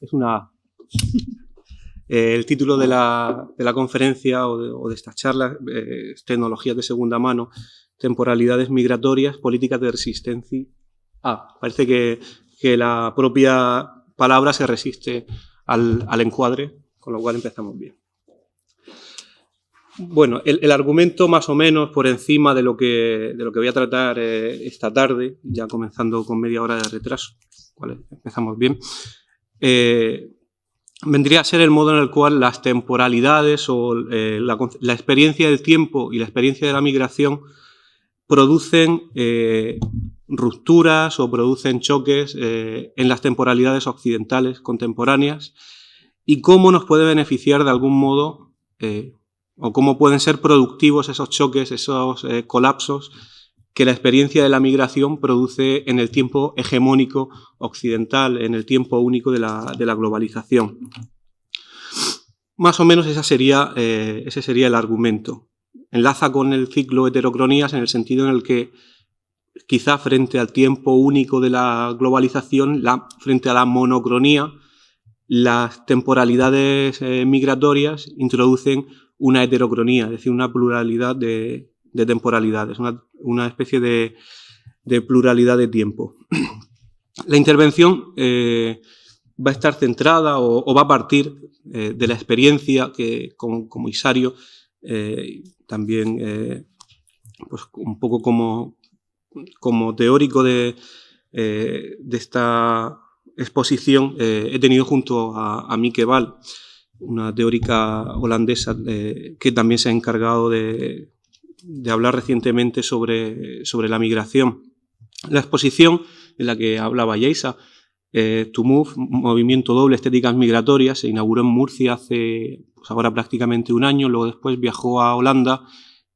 es una A. El título de la conferencia o de esta charla es Tecnologías de segunda mano, temporalidades migratorias, políticas de resistencia. Parece que la propia palabra se resiste al encuadre, con lo cual empezamos bien. Bueno, el argumento más o menos por encima de lo que voy a tratar esta tarde, ya comenzando con media hora de retraso, ¿vale? Empezamos bien. Vendría a ser el modo en el cual las temporalidades o la experiencia del tiempo y la experiencia de la migración producen rupturas o producen choques en las temporalidades occidentales contemporáneas y cómo nos puede beneficiar de algún modo o cómo pueden ser productivos esos choques, esos colapsos que la experiencia de la migración produce en el tiempo hegemónico occidental, en el tiempo único de la globalización. Más o menos ese sería el argumento. Enlaza con el ciclo heterocronías en el sentido en el que quizá frente al tiempo único de la globalización, frente a la monocronía, las temporalidades migratorias introducen una heterocronía, es decir, una pluralidad de temporalidades, una especie de pluralidad de tiempo. La intervención va a estar centrada o va a partir de la experiencia que como Isario, también pues un poco como teórico de esta exposición, he tenido junto a Mieke Val, una teórica holandesa que también se ha encargado de hablar recientemente sobre la migración. La exposición en la que hablaba Yeisa, To Move, movimiento doble, estéticas migratorias, se inauguró en Murcia hace pues ahora prácticamente un año, luego después viajó a Holanda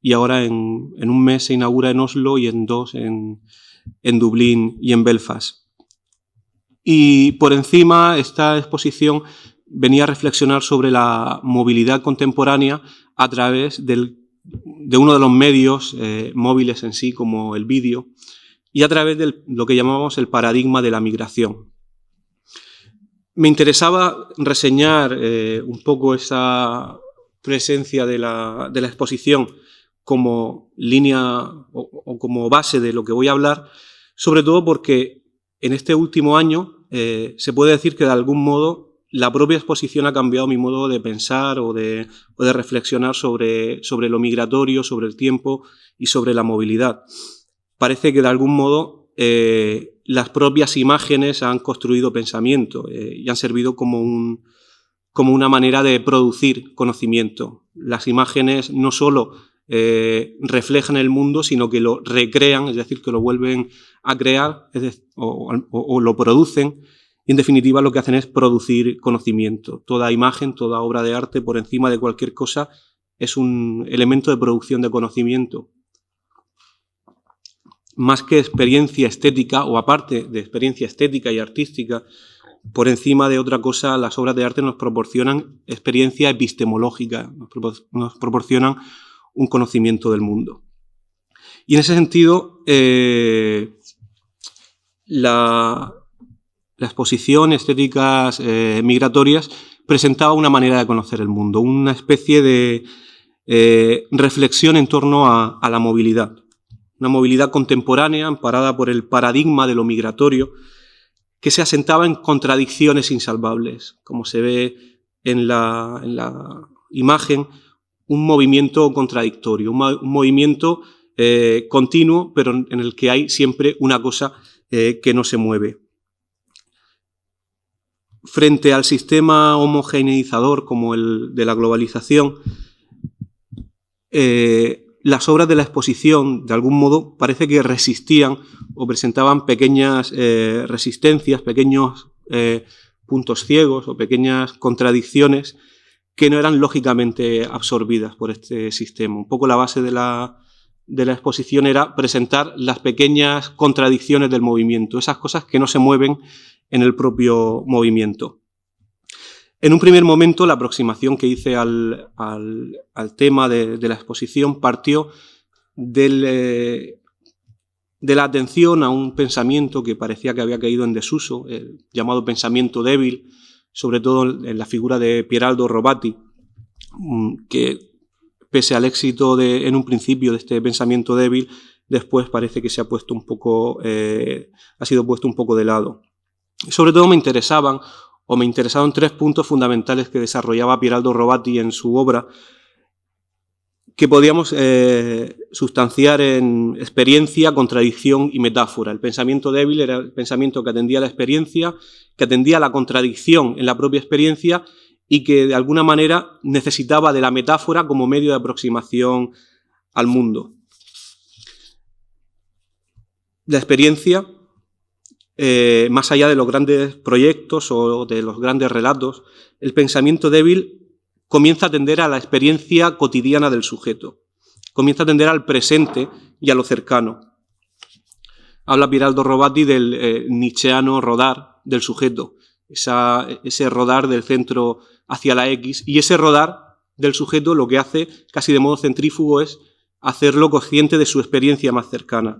y ahora en un mes se inaugura en Oslo y en 2 en Dublín y en Belfast. Y por encima esta exposición venía a reflexionar sobre la movilidad contemporánea a través de uno de los medios móviles en sí, como el vídeo, y a través de lo que llamamos el paradigma de la migración. Me interesaba reseñar un poco esa presencia de la exposición como línea o como base de lo que voy a hablar, sobre todo porque en este último año se puede decir que de algún modo la propia exposición ha cambiado mi modo de pensar o de reflexionar sobre lo migratorio, sobre el tiempo y sobre la movilidad. Parece que de algún modo las propias imágenes han construido pensamiento y han servido como una manera de producir conocimiento. Las imágenes no solo reflejan el mundo, sino que lo recrean, es decir, que lo vuelven a crear o lo producen. Y en definitiva lo que hacen es producir conocimiento. Toda imagen, toda obra de arte, por encima de cualquier cosa, es un elemento de producción de conocimiento. Más que experiencia estética, o aparte de experiencia estética y artística, por encima de otra cosa, las obras de arte nos proporcionan experiencia epistemológica, nos proporcionan un conocimiento del mundo. Y en ese sentido, la exposición Estéticas migratorias presentaba una manera de conocer el mundo, una especie de reflexión en torno a la movilidad. Una movilidad contemporánea amparada por el paradigma de lo migratorio que se asentaba en contradicciones insalvables, como se ve en la imagen, un movimiento contradictorio, un movimiento continuo, pero en el que hay siempre una cosa que no se mueve. Frente al sistema homogeneizador como el de la globalización, las obras de la exposición, de algún modo, parece que resistían o presentaban pequeñas resistencias, pequeños puntos ciegos o pequeñas contradicciones que no eran lógicamente absorbidas por este sistema. Un poco la base de la exposición era presentar las pequeñas contradicciones del movimiento, esas cosas que no se mueven en el propio movimiento. En un primer momento, la aproximación que hice al tema de la exposición partió de la atención a un pensamiento que parecía que había caído en desuso, el llamado pensamiento débil, sobre todo en la figura de Pieraldo Robati, que pese al éxito en un principio de este pensamiento débil, después parece que se ha puesto un poco, ha sido puesto un poco de lado. Sobre todo me interesaron 3 puntos fundamentales que desarrollaba Pieraldo Robati en su obra, que podíamos sustanciar en experiencia, contradicción y metáfora. El pensamiento débil era el pensamiento que atendía a la experiencia, que atendía a la contradicción en la propia experiencia y que de alguna manera necesitaba de la metáfora como medio de aproximación al mundo. La experiencia, más allá de los grandes proyectos o de los grandes relatos, el pensamiento débil comienza a tender a la experiencia cotidiana del sujeto, comienza a tender al presente y a lo cercano. Habla Pieraldo Robati del nietzscheano rodar del sujeto, ese rodar del centro hacia la X, y ese rodar del sujeto lo que hace casi de modo centrífugo es hacerlo consciente de su experiencia más cercana.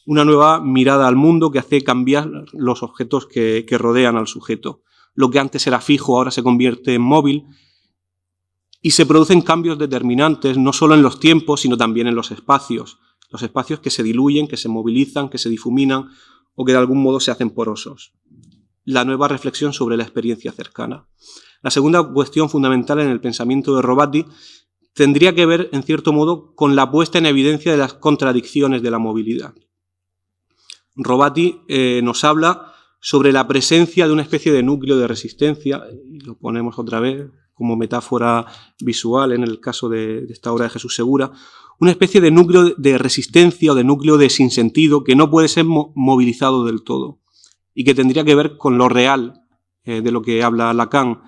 Una nueva mirada al mundo que hace cambiar los objetos que rodean al sujeto. Lo que antes era fijo ahora se convierte en móvil y se producen cambios determinantes no solo en los tiempos sino también en los espacios que se diluyen, que se movilizan, que se difuminan o que de algún modo se hacen porosos. La nueva reflexión sobre la experiencia cercana. La segunda cuestión fundamental en el pensamiento de Robati tendría que ver, en cierto modo, con la puesta en evidencia de las contradicciones de la movilidad. Robati nos habla sobre la presencia de una especie de núcleo de resistencia, y lo ponemos otra vez como metáfora visual en el caso de esta obra de Jesús Segura, una especie de núcleo de resistencia o de núcleo de sinsentido que no puede ser movilizado del todo y que tendría que ver con lo real de lo que habla Lacan,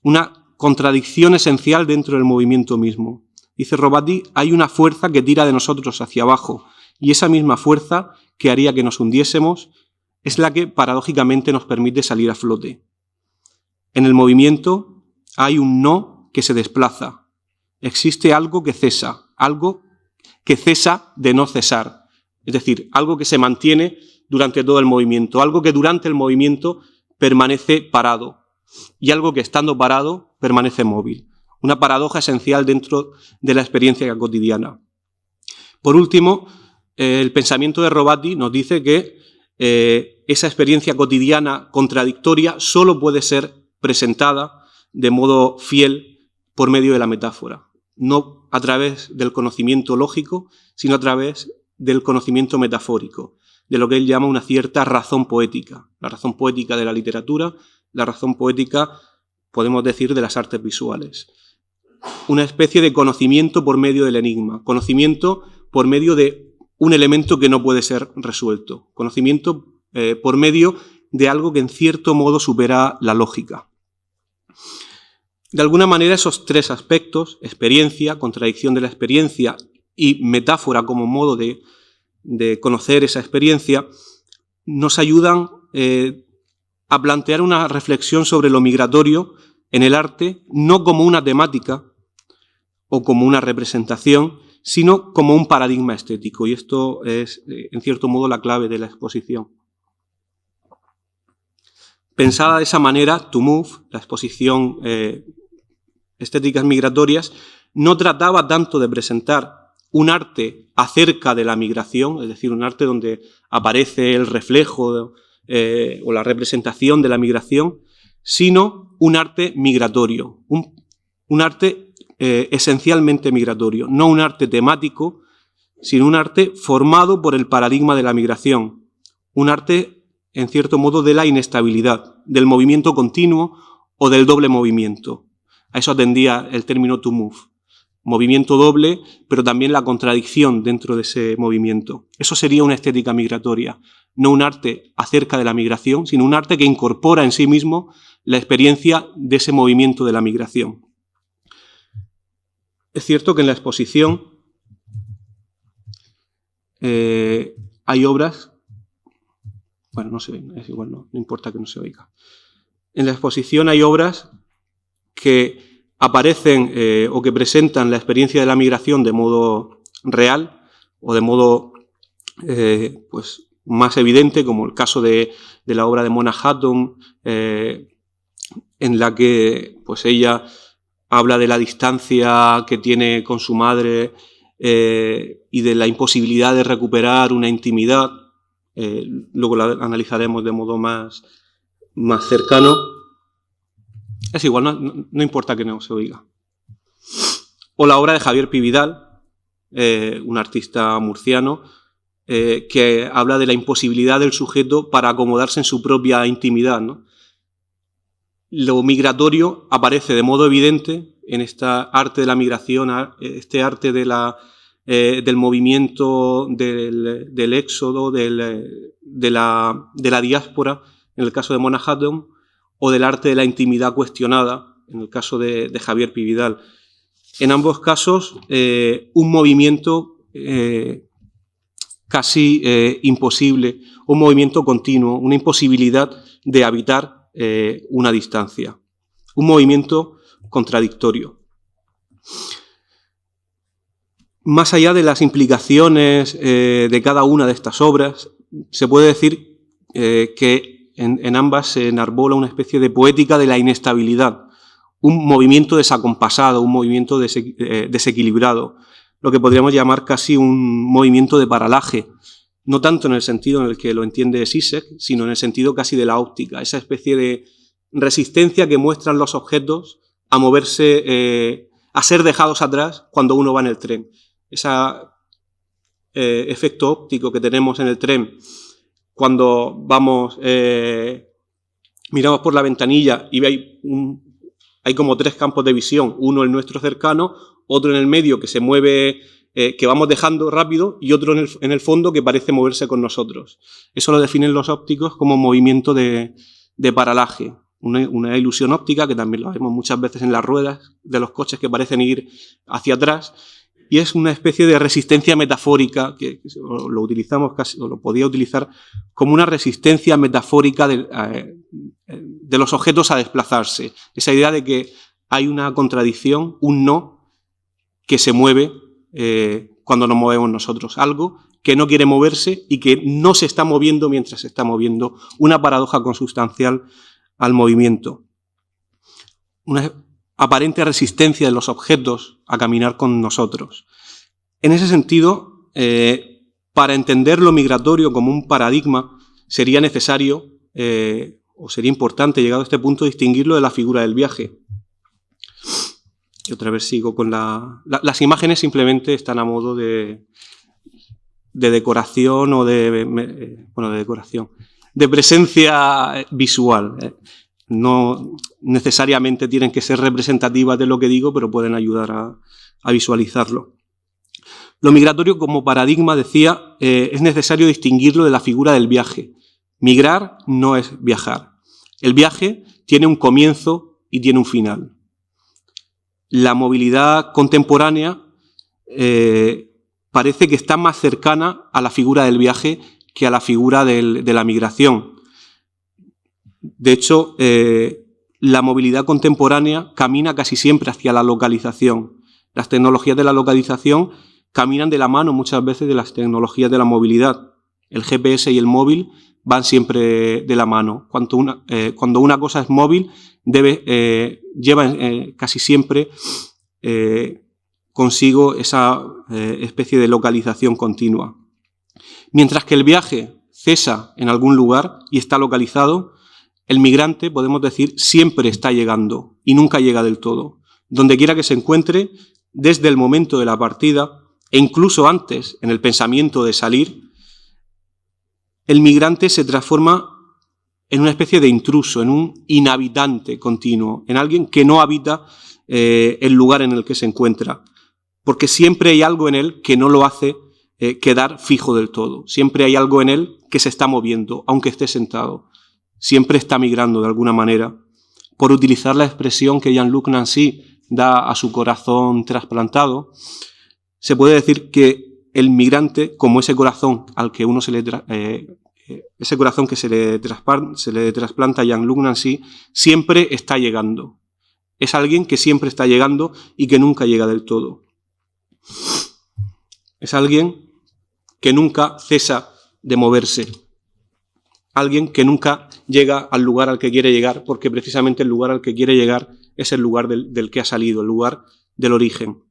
una contradicción esencial dentro del movimiento mismo. Dice Robati, hay una fuerza que tira de nosotros hacia abajo y esa misma fuerza que haría que nos hundiésemos es la que paradójicamente nos permite salir a flote. En el movimiento hay un no que se desplaza. Existe algo que cesa de no cesar. Es decir, algo que se mantiene durante todo el movimiento, algo que durante el movimiento permanece parado y algo que estando parado permanece móvil. Una paradoja esencial dentro de la experiencia cotidiana. Por último, el pensamiento de Robati nos dice que esa experiencia cotidiana contradictoria solo puede ser presentada de modo fiel por medio de la metáfora, no a través del conocimiento lógico, sino a través del conocimiento metafórico, de lo que él llama una cierta razón poética, la razón poética de la literatura, la razón poética, podemos decir, de las artes visuales. Una especie de conocimiento por medio del enigma, conocimiento por medio de un elemento que no puede ser resuelto, conocimiento por medio de algo que en cierto modo supera la lógica. De alguna manera esos 3 aspectos, experiencia, contradicción de la experiencia y metáfora como modo de conocer esa experiencia, nos ayudan a plantear una reflexión sobre lo migratorio en el arte, no como una temática o como una representación, sino como un paradigma estético. Y esto es, en cierto modo, la clave de la exposición. Pensada de esa manera, To Move, la exposición Estéticas Migratorias, no trataba tanto de presentar un arte acerca de la migración, es decir, un arte donde aparece el reflejo o la representación de la migración, sino un arte migratorio, un arte esencialmente migratorio, no un arte temático, sino un arte formado por el paradigma de la migración, un arte, en cierto modo, de la inestabilidad, del movimiento continuo o del doble movimiento. A eso atendía el término to move. Movimiento doble, pero también la contradicción dentro de ese movimiento. Eso sería una estética migratoria, no un arte acerca de la migración, sino un arte que incorpora en sí mismo la experiencia de ese movimiento de la migración. Es cierto que en la exposición hay obras, bueno, no se ven, es igual, no importa que no se oiga. En la exposición hay obras que aparecen o que presentan la experiencia de la migración de modo real o de modo pues, más evidente, como el caso de la obra de Mona Hutton, en la que pues ella habla de la distancia que tiene con su madre y de la imposibilidad de recuperar una intimidad. Luego la analizaremos de modo más cercano. Es igual, no importa que no se oiga. O la obra de Javier Pi Vidal, un artista murciano, que habla de la imposibilidad del sujeto para acomodarse en su propia intimidad, ¿no? Lo migratorio aparece de modo evidente en esta arte de la migración, este arte de del movimiento, del éxodo, de la diáspora, en el caso de Mona Hutton, o del arte de la intimidad cuestionada, en el caso de Javier Pi Vidal. En ambos casos, un movimiento casi imposible, un movimiento continuo, una imposibilidad de habitar una distancia, un movimiento contradictorio. Más allá de las implicaciones de cada una de estas obras, se puede decir que en ambas se enarbola una especie de poética de la inestabilidad, un movimiento desacompasado, un movimiento desequilibrado, lo que podríamos llamar casi un movimiento de paralaje, no tanto en el sentido en el que lo entiende Zizek, sino en el sentido casi de la óptica, esa especie de resistencia que muestran los objetos a moverse, a ser dejados atrás cuando uno va en el tren. Ese efecto óptico que tenemos en el tren cuando vamos, miramos por la ventanilla y hay como tres campos de visión, uno el nuestro cercano, otro en el medio que se mueve, que vamos dejando rápido, y otro en el fondo que parece moverse con nosotros. Eso lo definen los ópticos como movimiento de paralaje, una ilusión óptica que también lo vemos muchas veces en las ruedas de los coches que parecen ir hacia atrás, y es una especie de resistencia metafórica que lo utilizamos casi, o lo podía utilizar como una resistencia metafórica de los objetos a desplazarse. Esa idea de que hay una contradicción, un no, que se mueve cuando nos movemos nosotros. Algo que no quiere moverse y que no se está moviendo mientras se está moviendo. Una paradoja consustancial al movimiento. Una aparente resistencia de los objetos a caminar con nosotros. En ese sentido, para entender lo migratorio como un paradigma, sería necesario o sería importante, llegado a este punto, distinguirlo de la figura del viaje. Y otra vez sigo con las imágenes simplemente están a modo de decoración o de decoración, de presencia visual. No necesariamente tienen que ser representativas de lo que digo, pero pueden ayudar a visualizarlo. Lo migratorio como paradigma, decía, es necesario distinguirlo de la figura del viaje. Migrar no es viajar. El viaje tiene un comienzo y tiene un final. La movilidad contemporánea parece que está más cercana a la figura del viaje que a la figura de la migración. De hecho, la movilidad contemporánea camina casi siempre hacia la localización. Las tecnologías de la localización caminan de la mano muchas veces de las tecnologías de la movilidad. El GPS y el móvil van siempre de la mano. Cuando una cosa es móvil, lleva casi siempre consigo esa especie de localización continua. Mientras que el viaje cesa en algún lugar y está localizado, el migrante, podemos decir, siempre está llegando y nunca llega del todo. Donde quiera que se encuentre, desde el momento de la partida e incluso antes, en el pensamiento de salir, el migrante se transforma en una especie de intruso, en un inhabitante continuo, en alguien que no habita el lugar en el que se encuentra, porque siempre hay algo en él que no lo hace quedar fijo del todo. Siempre hay algo en él que se está moviendo, aunque esté sentado. Siempre está migrando de alguna manera. Por utilizar la expresión que Jean-Luc Nancy da a su corazón trasplantado, se puede decir que el migrante, como ese corazón al que uno ese corazón que se le trasplanta a Jean-Luc Nancy, siempre está llegando. Es alguien que siempre está llegando y que nunca llega del todo. Es alguien que nunca cesa de moverse. Alguien que nunca llega al lugar al que quiere llegar, porque precisamente el lugar al que quiere llegar es el lugar del que ha salido, el lugar del origen.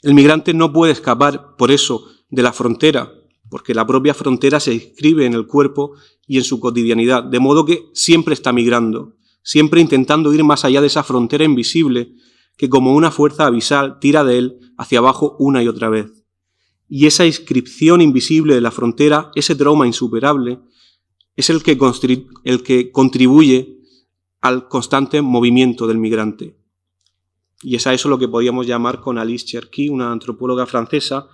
El migrante no puede escapar, por eso, de la frontera, porque la propia frontera se inscribe en el cuerpo y en su cotidianidad, de modo que siempre está migrando, siempre intentando ir más allá de esa frontera invisible que como una fuerza abisal tira de él hacia abajo una y otra vez. Y esa inscripción invisible de la frontera, ese trauma insuperable, es el que contribuye al constante movimiento del migrante. Y es a eso lo que podríamos llamar, con Alice Cherki, una antropóloga francesa,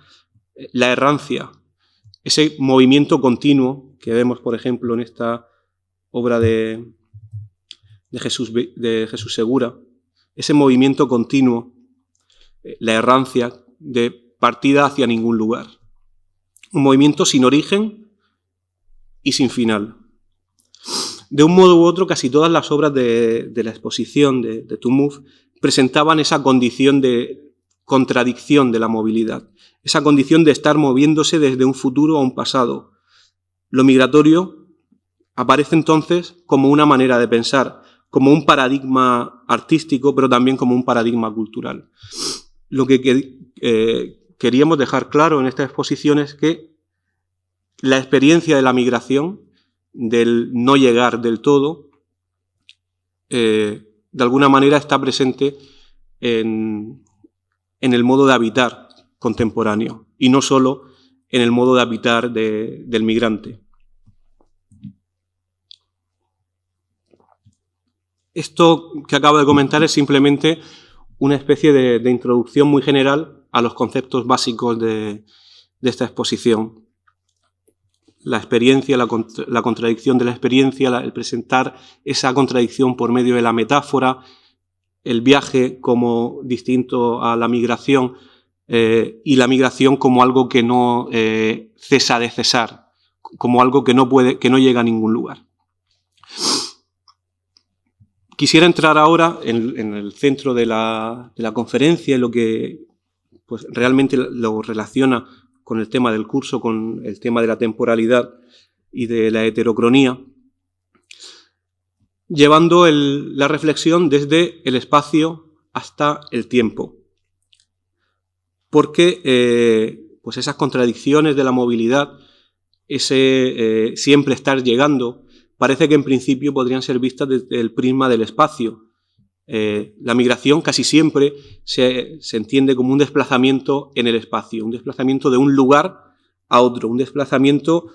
la errancia. Ese movimiento continuo que vemos, por ejemplo, en esta obra de Jesús Segura, ese movimiento continuo, la errancia de partida hacia ningún lugar. Un movimiento sin origen y sin final. De un modo u otro, casi todas las obras de la exposición de Tumuf presentaban esa condición de contradicción de la movilidad, esa condición de estar moviéndose desde un futuro a un pasado. Lo migratorio aparece entonces como una manera de pensar, como un paradigma artístico, pero también como un paradigma cultural. Lo que queríamos dejar claro en esta exposición es que la experiencia de la migración, del no llegar del todo, de alguna manera está presente en el modo de habitar contemporáneo y no solo en el modo de habitar del migrante. Esto que acabo de comentar es simplemente una especie de introducción muy general a los conceptos básicos de esta exposición. La experiencia, la contradicción de la experiencia, el presentar esa contradicción por medio de la metáfora, el viaje como distinto a la migración y la migración como algo que no cesa de cesar, como algo que no llega a ningún lugar. Quisiera entrar ahora en el centro de la conferencia, en lo que pues, realmente lo relaciona con el tema del curso, con el tema de la temporalidad y de la heterocronía, llevando la reflexión desde el espacio hasta el tiempo. Porque pues esas contradicciones de la movilidad, ese siempre estar llegando, parece que en principio podrían ser vistas desde el prisma del espacio. La migración casi siempre se entiende como un desplazamiento en el espacio, un desplazamiento de un lugar a otro, un desplazamiento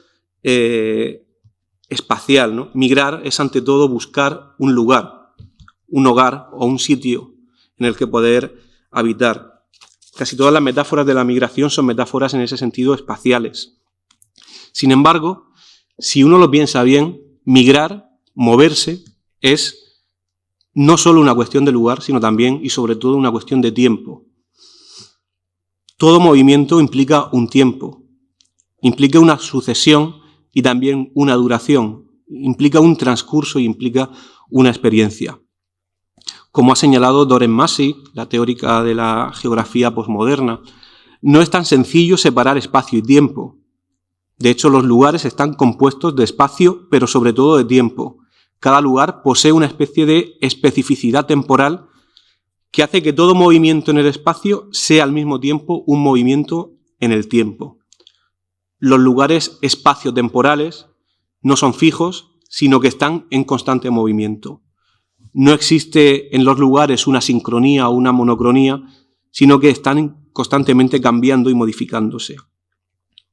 espacial, ¿no? Migrar es ante todo buscar un lugar, un hogar o un sitio en el que poder habitar. Casi todas las metáforas de la migración son metáforas en ese sentido espaciales. Sin embargo, si uno lo piensa bien, migrar, moverse, es no solo una cuestión de lugar, sino también y sobre todo una cuestión de tiempo. Todo movimiento implica un tiempo, implica una sucesión y también una duración, implica un transcurso y implica una experiencia. Como ha señalado Doreen Massey, la teórica de la geografía posmoderna, no es tan sencillo separar espacio y tiempo. De hecho, los lugares están compuestos de espacio, pero sobre todo de tiempo. Cada lugar posee una especie de especificidad temporal que hace que todo movimiento en el espacio sea al mismo tiempo un movimiento en el tiempo. Los lugares espaciotemporales no son fijos, sino que están en constante movimiento. No existe en los lugares una sincronía o una monocronía, sino que están constantemente cambiando y modificándose.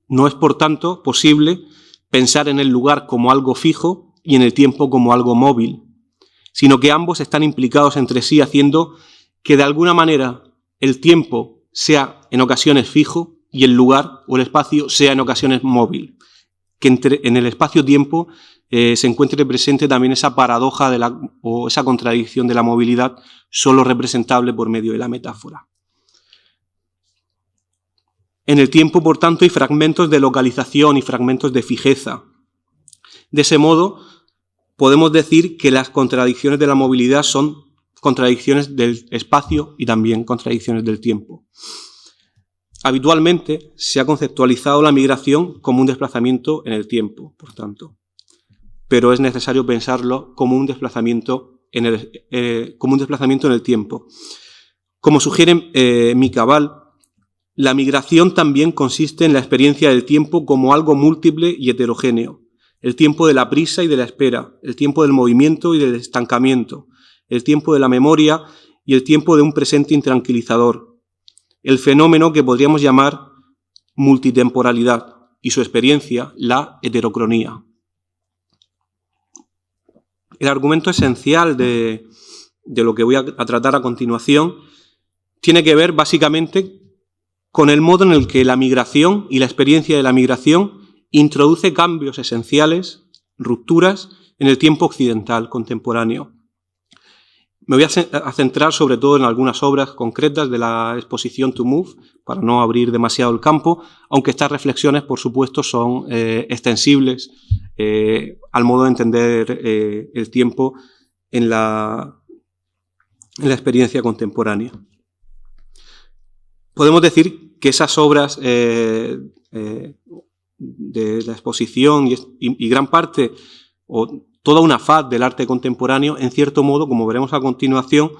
No es, por tanto, posible pensar en el lugar como algo fijo y en el tiempo como algo móvil, sino que ambos están implicados entre sí, haciendo que de alguna manera el tiempo sea en ocasiones fijo y el lugar o el espacio sea en ocasiones móvil, que en el espacio-tiempo se encuentre presente también esa paradoja o esa contradicción de la movilidad, solo representable por medio de la metáfora. En el tiempo, por tanto, hay fragmentos de localización y fragmentos de fijeza. De ese modo, podemos decir que las contradicciones de la movilidad son contradicciones del espacio y también contradicciones del tiempo. Habitualmente se ha conceptualizado la migración como un desplazamiento en el tiempo, por tanto. pero es necesario pensarlo como un desplazamiento en el tiempo. Como sugiere Micabal, la migración también consiste en la experiencia del tiempo como algo múltiple y heterogéneo. El tiempo de la prisa y de la espera, el tiempo del movimiento y del estancamiento, el tiempo de la memoria y el tiempo de un presente intranquilizador. El fenómeno que podríamos llamar multitemporalidad y su experiencia, la heterocronía. El argumento esencial de lo que voy a tratar a continuación tiene que ver básicamente con el modo en el que la migración y la experiencia de la migración introduce cambios esenciales, rupturas, en el tiempo occidental contemporáneo. Me voy a centrar sobre todo en algunas obras concretas de la exposición To Move, para no abrir demasiado el campo, aunque estas reflexiones, por supuesto, son extensibles al modo de entender el tiempo en la experiencia contemporánea. Podemos decir que esas obras de la exposición y gran parte, o toda una faz del arte contemporáneo, en cierto modo, como veremos a continuación,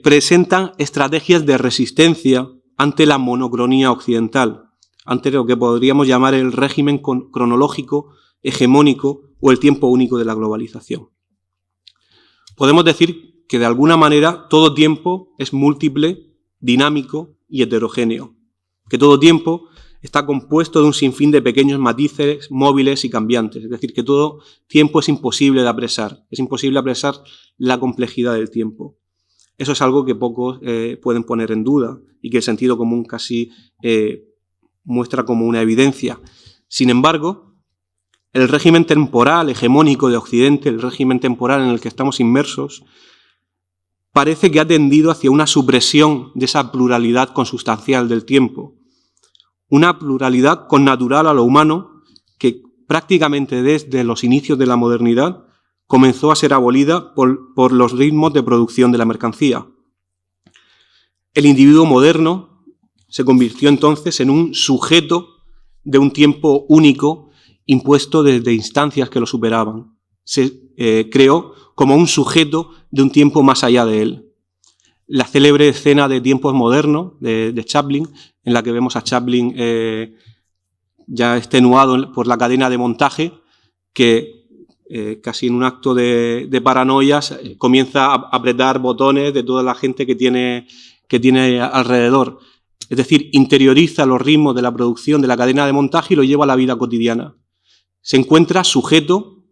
presentan estrategias de resistencia ante la monocronía occidental, ante lo que podríamos llamar el régimen cronológico, hegemónico o el tiempo único de la globalización. Podemos decir que de alguna manera todo tiempo es múltiple, dinámico y heterogéneo, que todo tiempo está compuesto de un sinfín de pequeños matices móviles y cambiantes, es decir, que todo tiempo es imposible de apresar, es imposible apresar la complejidad del tiempo. Eso es algo que pocos pueden poner en duda y que el sentido común casi muestra como una evidencia. Sin embargo, el régimen temporal hegemónico de Occidente, el régimen temporal en el que estamos inmersos, parece que ha tendido hacia una supresión de esa pluralidad consustancial del tiempo, una pluralidad connatural a lo humano que prácticamente desde los inicios de la modernidad comenzó a ser abolida por los ritmos de producción de la mercancía. El individuo moderno se convirtió entonces en un sujeto de un tiempo único impuesto desde instancias que lo superaban. Se creó como un sujeto de un tiempo más allá de él. La célebre escena de Tiempos modernos de Chaplin, en la que vemos a Chaplin ya extenuado por la cadena de montaje, que casi en un acto de paranoias comienza a apretar botones de toda la gente que tiene alrededor. Es decir, interioriza los ritmos de la producción de la cadena de montaje y lo lleva a la vida cotidiana. Se encuentra sujeto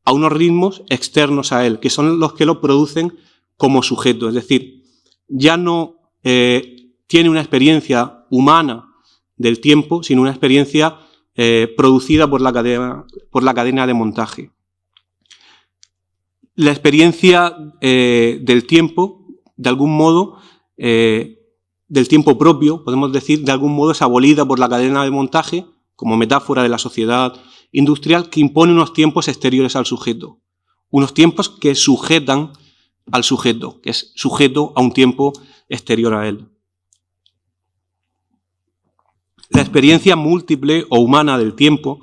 a unos ritmos externos a él, que son los que lo producen como sujeto. Es decir, ya no tiene una experiencia humana del tiempo, sino una experiencia producida por la cadena de montaje. La experiencia del tiempo, de algún modo, del tiempo propio, podemos decir, de algún modo es abolida por la cadena de montaje como metáfora de la sociedad industrial que impone unos tiempos exteriores al sujeto, unos tiempos que sujetan al sujeto, que es sujeto a un tiempo exterior a él. La experiencia múltiple o humana del tiempo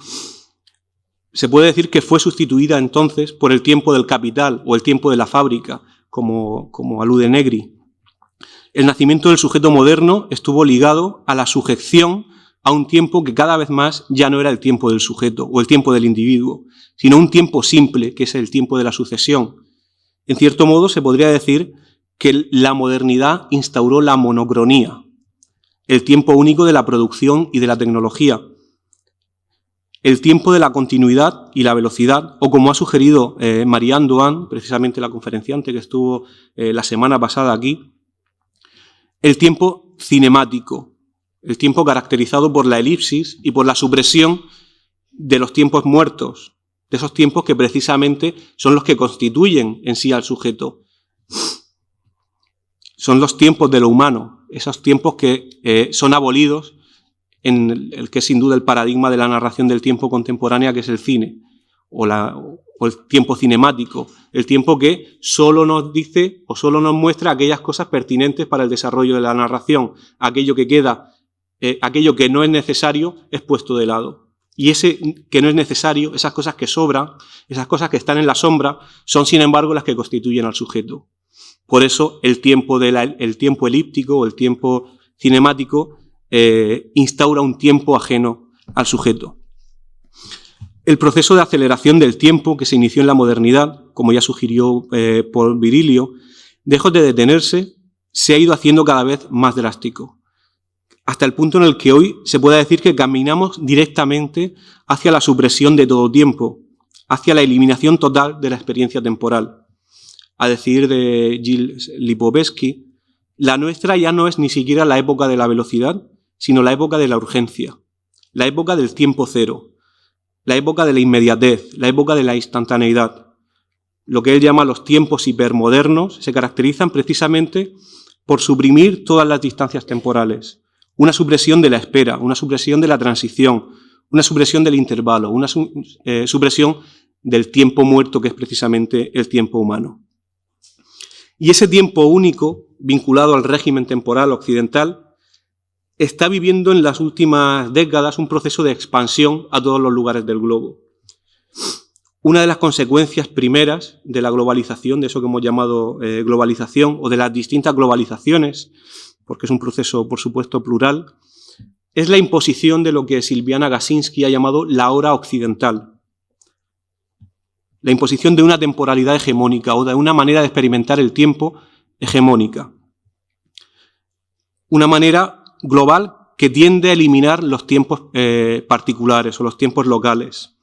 se puede decir que fue sustituida entonces por el tiempo del capital o el tiempo de la fábrica, como alude Negri. El nacimiento del sujeto moderno estuvo ligado a la sujeción a un tiempo que cada vez más ya no era el tiempo del sujeto o el tiempo del individuo, sino un tiempo simple, que es el tiempo de la sucesión. En cierto modo se podría decir que la modernidad instauró la monocronía, el tiempo único de la producción y de la tecnología, el tiempo de la continuidad y la velocidad, o como ha sugerido Marianne Doan, precisamente la conferenciante que estuvo la semana pasada aquí, el tiempo cinemático, el tiempo caracterizado por la elipsis y por la supresión de los tiempos muertos, de esos tiempos que precisamente son los que constituyen en sí al sujeto. Son los tiempos de lo humano, esos tiempos que son abolidos en el que es sin duda el paradigma de la narración del tiempo contemporánea, que es el cine, o el tiempo cinemático, el tiempo que solo nos dice o solo nos muestra aquellas cosas pertinentes para el desarrollo de la narración, aquello que queda, aquello que no es necesario es puesto de lado. Y ese que no es necesario, esas cosas que sobran, esas cosas que están en la sombra, son sin embargo las que constituyen al sujeto. Por eso el tiempo elíptico o el tiempo cinemático instaura un tiempo ajeno al sujeto. El proceso de aceleración del tiempo que se inició en la modernidad, como ya sugirió Paul Virilio, lejos de detenerse, se ha ido haciendo cada vez más drástico, hasta el punto en el que hoy se puede decir que caminamos directamente hacia la supresión de todo tiempo, hacia la eliminación total de la experiencia temporal. A decir de Gilles Lipovetsky, la nuestra ya no es ni siquiera la época de la velocidad, sino la época de la urgencia, la época del tiempo cero, la época de la inmediatez, la época de la instantaneidad. Lo que él llama los tiempos hipermodernos se caracterizan precisamente por suprimir todas las distancias temporales, una supresión de la espera, una supresión de la transición, una supresión del intervalo, una supresión del tiempo muerto, que es precisamente el tiempo humano. Y ese tiempo único, vinculado al régimen temporal occidental, está viviendo en las últimas décadas un proceso de expansión a todos los lugares del globo. Una de las consecuencias primeras de la globalización, de eso que hemos llamado globalización, o de las distintas globalizaciones, porque es un proceso, por supuesto, plural, es la imposición de lo que Sylviana Gasinski ha llamado la hora occidental. La imposición de una temporalidad hegemónica o de una manera de experimentar el tiempo hegemónica. Una manera global que tiende a eliminar los tiempos particulares o los tiempos locales.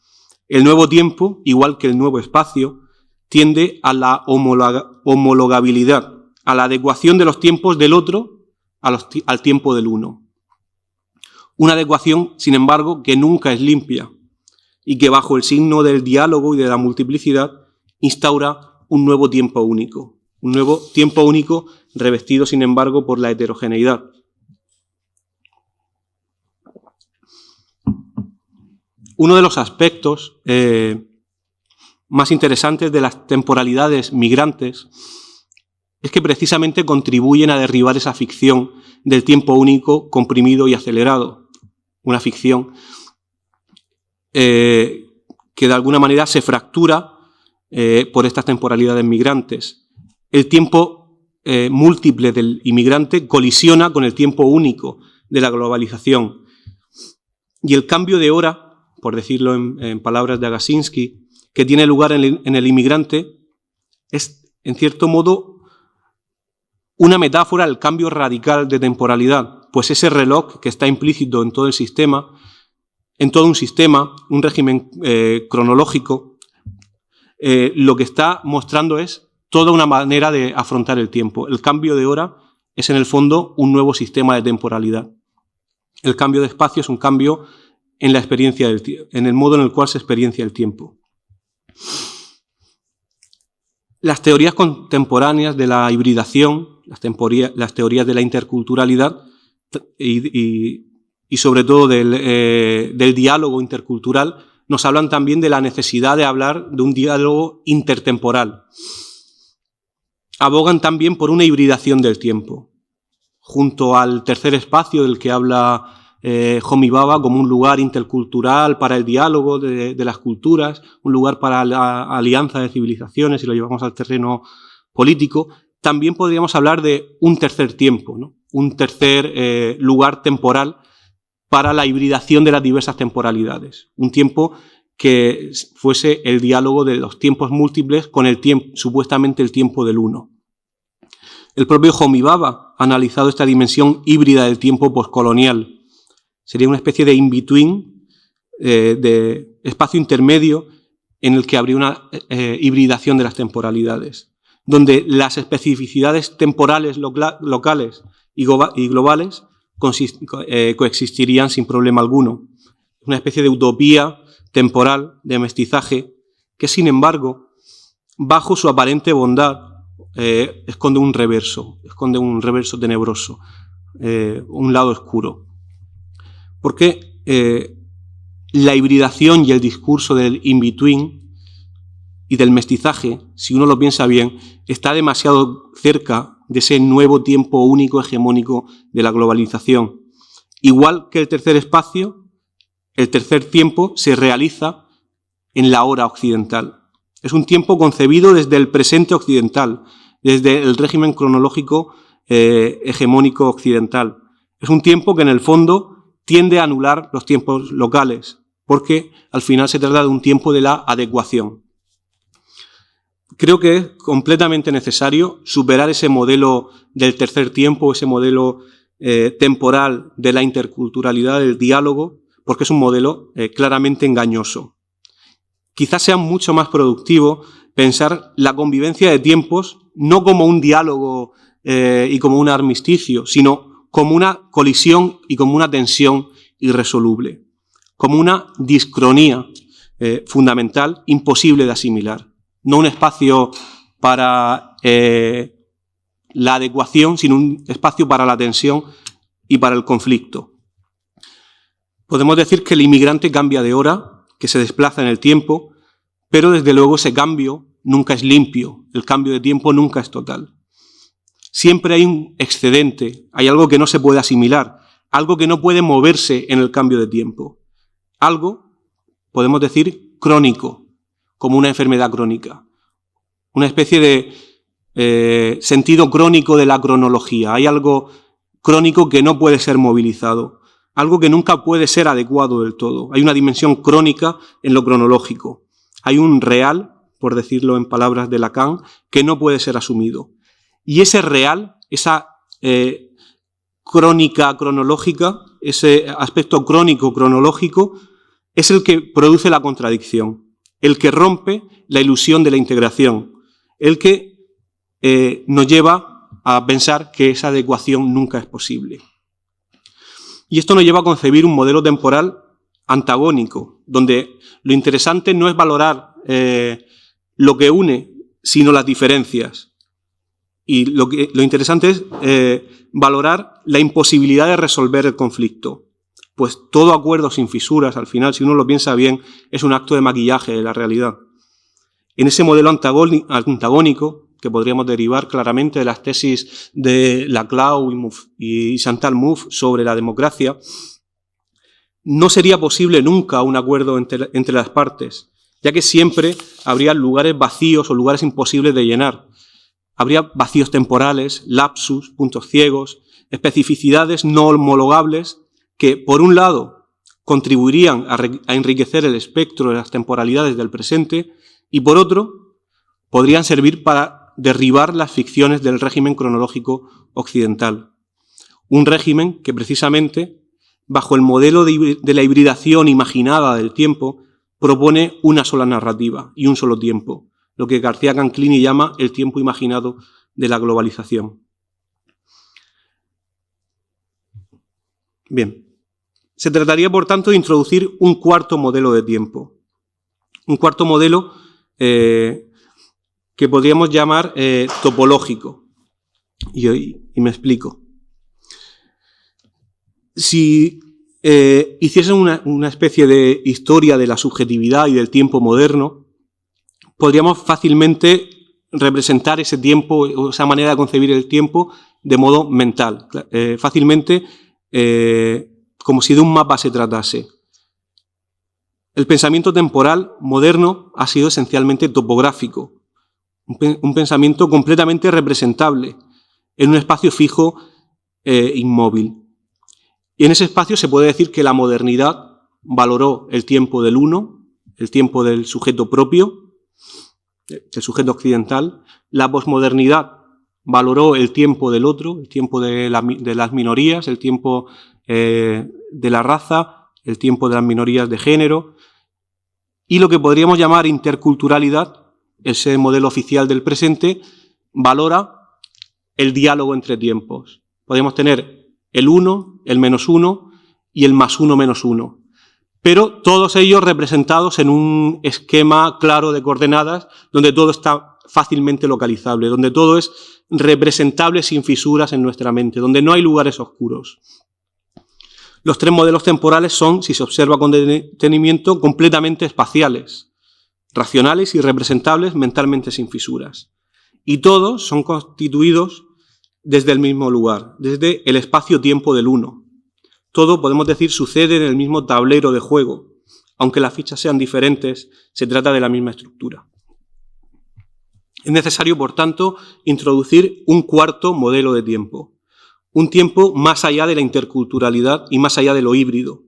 El nuevo tiempo, igual que el nuevo espacio, tiende a la homologabilidad, a la adecuación de los tiempos del otro al tiempo del uno. Una adecuación, sin embargo, que nunca es limpia y que bajo el signo del diálogo y de la multiplicidad instaura un nuevo tiempo único revestido, sin embargo, por la heterogeneidad. Uno de los aspectos más interesantes de las temporalidades migrantes es que precisamente contribuyen a derribar esa ficción del tiempo único comprimido y acelerado. Una ficción que de alguna manera se fractura por estas temporalidades migrantes. El tiempo múltiple del inmigrante colisiona con el tiempo único de la globalización. Y el cambio de hora, por decirlo en palabras de Agassinsky, que tiene lugar en el inmigrante, es, en cierto modo, una metáfora del cambio radical de temporalidad, pues ese reloj que está implícito en todo el sistema, en todo un sistema, un régimen cronológico, lo que está mostrando es toda una manera de afrontar el tiempo. El cambio de hora es, en el fondo, un nuevo sistema de temporalidad. El cambio de espacio es un cambio en la experiencia en el modo en el cual se experiencia el tiempo. Las teorías contemporáneas de la hibridación, las teorías de la interculturalidad y sobre todo del diálogo intercultural, nos hablan también de la necesidad de hablar de un diálogo intertemporal. Abogan también por una hibridación del tiempo, junto al tercer espacio del que habla Homi Bhabha como un lugar intercultural para el diálogo de las culturas, un lugar para la alianza de civilizaciones, si lo llevamos al terreno político. También podríamos hablar de un tercer tiempo, ¿no? Un tercer lugar temporal para la hibridación de las diversas temporalidades. Un tiempo que fuese el diálogo de los tiempos múltiples con el tiempo, supuestamente el tiempo del uno. El propio Homi Bhabha ha analizado esta dimensión híbrida del tiempo postcolonial. Sería una especie de in-between, de espacio intermedio en el que habría una hibridación de las temporalidades, donde las especificidades temporales locales y globales coexistirían sin problema alguno. Una especie de utopía temporal, de mestizaje, que sin embargo, bajo su aparente bondad, esconde un reverso tenebroso, un lado oscuro. Porque la hibridación y el discurso del in-between y del mestizaje, si uno lo piensa bien, está demasiado cerca de ese nuevo tiempo único hegemónico de la globalización. Igual que el tercer espacio, el tercer tiempo se realiza en la hora occidental. Es un tiempo concebido desde el presente occidental, desde el régimen cronológico hegemónico occidental. Es un tiempo que en el fondo tiende a anular los tiempos locales, porque al final se trata de un tiempo de la adecuación. Creo que es completamente necesario superar ese modelo del tercer tiempo, ese modelo temporal de la interculturalidad, del diálogo, porque es un modelo claramente engañoso. Quizás sea mucho más productivo pensar la convivencia de tiempos no como un diálogo y como un armisticio, sino como una colisión y como una tensión irresoluble, como una discronía fundamental imposible de asimilar. No un espacio para la adecuación, sino un espacio para la tensión y para el conflicto. Podemos decir que el inmigrante cambia de hora, que se desplaza en el tiempo, pero desde luego ese cambio nunca es limpio, el cambio de tiempo nunca es total. Siempre hay un excedente, hay algo que no se puede asimilar, algo que no puede moverse en el cambio de tiempo. Algo, podemos decir, crónico, como una enfermedad crónica. Una especie de sentido crónico de la cronología. Hay algo crónico que no puede ser movilizado, algo que nunca puede ser adecuado del todo. Hay una dimensión crónica en lo cronológico. Hay un real, por decirlo en palabras de Lacan, que no puede ser asumido. Y ese real, esa crónica cronológica, ese aspecto crónico cronológico, es el que produce la contradicción, el que rompe la ilusión de la integración, el que nos lleva a pensar que esa adecuación nunca es posible. Y esto nos lleva a concebir un modelo temporal antagónico, donde lo interesante no es valorar lo que une, sino las diferencias. Y lo interesante es valorar la imposibilidad de resolver el conflicto. Pues todo acuerdo sin fisuras, al final, si uno lo piensa bien, es un acto de maquillaje de la realidad. En ese modelo antagónico, que podríamos derivar claramente de las tesis de Laclau y Chantal Mouffe sobre la democracia, no sería posible nunca un acuerdo entre las partes, ya que siempre habría lugares vacíos o lugares imposibles de llenar. Habría vacíos temporales, lapsus, puntos ciegos, especificidades no homologables que, por un lado, contribuirían a enriquecer el espectro de las temporalidades del presente y, por otro, podrían servir para derribar las ficciones del régimen cronológico occidental. Un régimen que, precisamente, bajo el modelo de la hibridación imaginada del tiempo, propone una sola narrativa y un solo tiempo, lo que García Canclini llama el tiempo imaginado de la globalización. Bien, se trataría, por tanto, de introducir un cuarto modelo de tiempo. Un cuarto modelo que podríamos llamar topológico. Y me explico. Si hiciesen una especie de historia de la subjetividad y del tiempo moderno, podríamos fácilmente representar ese tiempo, o esa manera de concebir el tiempo, de modo mental. Fácilmente, como si de un mapa se tratase. El pensamiento temporal moderno ha sido esencialmente topográfico, un pensamiento completamente representable, en un espacio fijo inmóvil. Y en ese espacio se puede decir que la modernidad valoró el tiempo del uno, el tiempo del sujeto propio, el sujeto occidental. La posmodernidad valoró el tiempo del otro, el tiempo de las minorías, el tiempo de la raza, el tiempo de las minorías de género. Y lo que podríamos llamar interculturalidad, ese modelo oficial del presente, valora el diálogo entre tiempos. Podemos tener el 1, el -1 y el +1 menos 1. Pero todos ellos representados en un esquema claro de coordenadas donde todo está fácilmente localizable, donde todo es representable sin fisuras en nuestra mente, donde no hay lugares oscuros. Los tres modelos temporales son, si se observa con detenimiento, completamente espaciales, racionales y representables mentalmente sin fisuras. Y todos son constituidos desde el mismo lugar, desde el espacio-tiempo del uno. todo, podemos decir, sucede en el mismo tablero de juego. Aunque las fichas sean diferentes, se trata de la misma estructura. Es necesario, por tanto, introducir un cuarto modelo de tiempo. Un tiempo más allá de la interculturalidad y más allá de lo híbrido.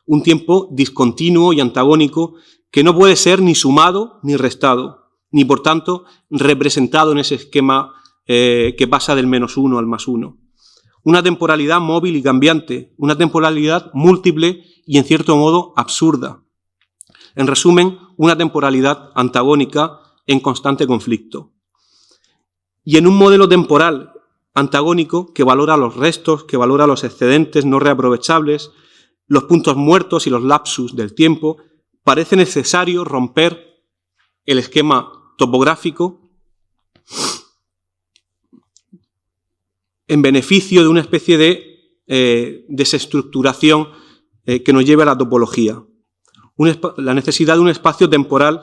Un tiempo discontinuo y antagónico que no puede ser ni sumado ni restado, ni, por tanto, representado en ese esquema que pasa del -1 al +1. Una temporalidad móvil y cambiante, una temporalidad múltiple y, en cierto modo, absurda. En resumen, una temporalidad antagónica en constante conflicto. Y en un modelo temporal antagónico que valora los restos, que valora los excedentes no reaprovechables, los puntos muertos y los lapsus del tiempo, parece necesario romper el esquema topográfico en beneficio de una especie de desestructuración que nos lleve a la topología. La necesidad de un espacio temporal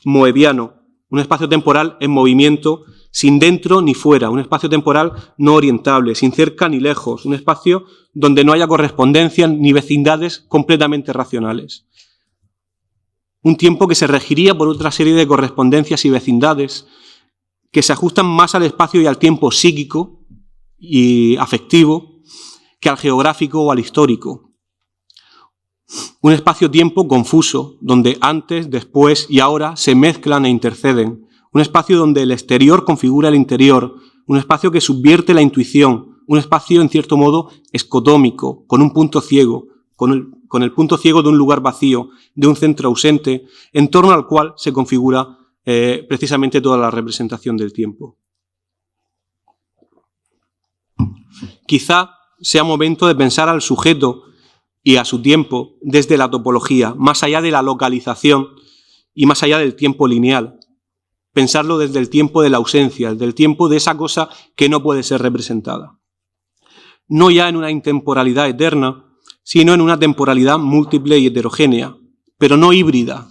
moebiano, un espacio temporal en movimiento, sin dentro ni fuera, un espacio temporal no orientable, sin cerca ni lejos, un espacio donde no haya correspondencia ni vecindades completamente racionales. Un tiempo que se regiría por otra serie de correspondencias y vecindades que se ajustan más al espacio y al tiempo psíquico y afectivo que al geográfico o al histórico. Un espacio-tiempo confuso, donde antes, después y ahora se mezclan e interceden. Un espacio donde el exterior configura el interior, un espacio que subvierte la intuición, un espacio, en cierto modo, escotómico, con un punto ciego, con el punto ciego de un lugar vacío, de un centro ausente, en torno al cual se configura precisamente toda la representación del tiempo. Quizá sea momento de pensar al sujeto y a su tiempo desde la topología, más allá de la localización y más allá del tiempo lineal. Pensarlo desde el tiempo de la ausencia, desde el tiempo de esa cosa que no puede ser representada. No ya en una intemporalidad eterna, sino en una temporalidad múltiple y heterogénea, pero no híbrida.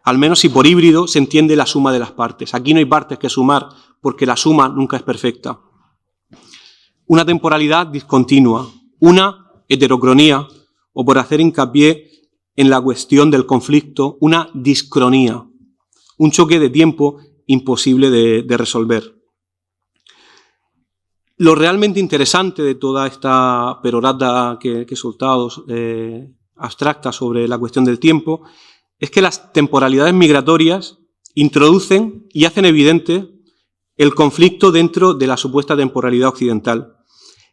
Al menos si por híbrido se entiende la suma de las partes. Aquí no hay partes que sumar, porque la suma nunca es perfecta. Una temporalidad discontinua, una heterocronía, o por hacer hincapié en la cuestión del conflicto, una discronía, un choque de tiempo imposible de resolver. Lo realmente interesante de toda esta perorata que he soltado abstracta sobre la cuestión del tiempo es que las temporalidades migratorias introducen y hacen evidente el conflicto dentro de la supuesta temporalidad occidental.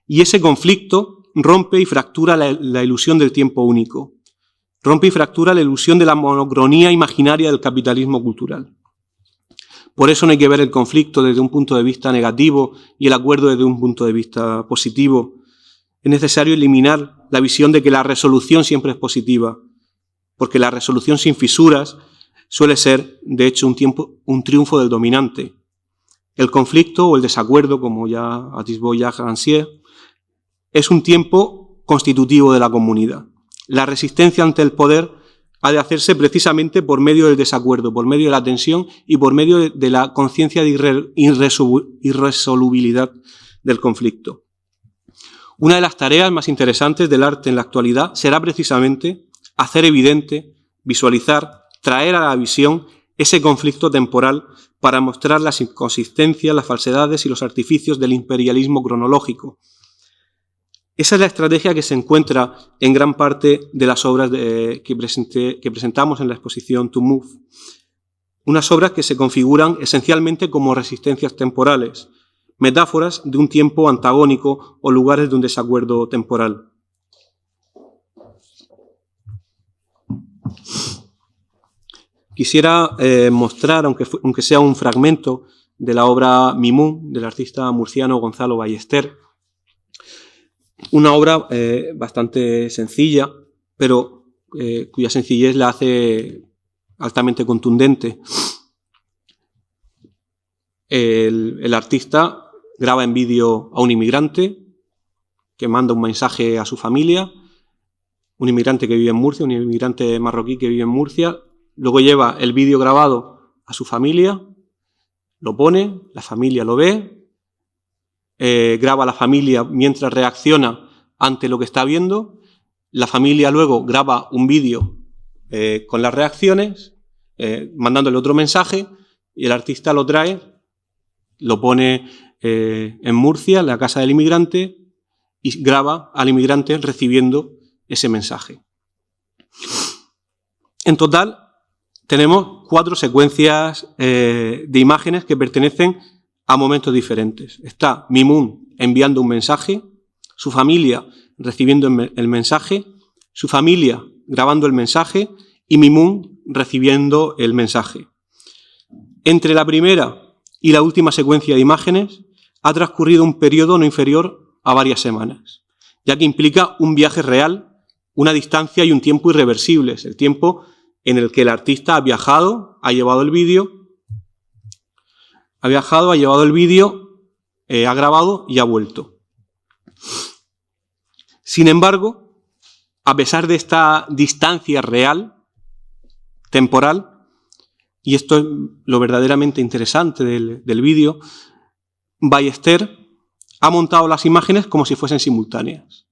Y ese conflicto rompe y fractura la ilusión del tiempo único. Rompe y fractura la ilusión de la monocronía imaginaria del capitalismo cultural. Por eso no hay que ver el conflicto desde un punto de vista negativo y el acuerdo desde un punto de vista positivo. Es necesario eliminar la visión de que la resolución siempre es positiva, porque la resolución sin fisuras suele ser, de hecho, un triunfo del dominante. El conflicto o el desacuerdo, como ya atisbó Jacques Rancière, es un tiempo constitutivo de la comunidad. La resistencia ante el poder ha de hacerse precisamente por medio del desacuerdo, por medio de la tensión y por medio de la conciencia de irresolubilidad del conflicto. Una de las tareas más interesantes del arte en la actualidad será precisamente hacer evidente, visualizar, traer a la visión ese conflicto temporal para mostrar las inconsistencias, las falsedades y los artificios del imperialismo cronológico. Esa es la estrategia que se encuentra en gran parte de las obras que presentamos en la exposición To Move. Unas obras que se configuran esencialmente como resistencias temporales, metáforas de un tiempo antagónico o lugares de un desacuerdo temporal. Quisiera mostrar, aunque sea un fragmento, de la obra Mimú, del artista murciano Gonzalo Ballester. Una obra bastante sencilla, pero cuya sencillez la hace altamente contundente. El artista graba en vídeo a un inmigrante que manda un mensaje a su familia, un inmigrante que vive en Murcia, un inmigrante marroquí que vive en Murcia, luego lleva el vídeo grabado a su familia, lo pone, la familia lo ve, graba a la familia mientras reacciona ante lo que está viendo La familia luego graba un vídeo con las reacciones, mandándole otro mensaje, y el artista lo trae, lo pone en Murcia, en la casa del inmigrante, y graba al inmigrante recibiendo ese mensaje. En total, tenemos 4 secuencias de imágenes que pertenecen a momentos diferentes. Está Mimoun enviando un mensaje, su familia recibiendo el mensaje, su familia grabando el mensaje y Mimoun recibiendo el mensaje. Entre la primera y la última secuencia de imágenes ha transcurrido un periodo no inferior a varias semanas, ya que implica un viaje real, una distancia y un tiempo irreversibles, el tiempo en el que el artista ha viajado, ha llevado el vídeo, ha grabado y ha vuelto. Sin embargo, a pesar de esta distancia real, temporal, y esto es lo verdaderamente interesante del vídeo, Ballester ha montado las imágenes como si fuesen simultáneas,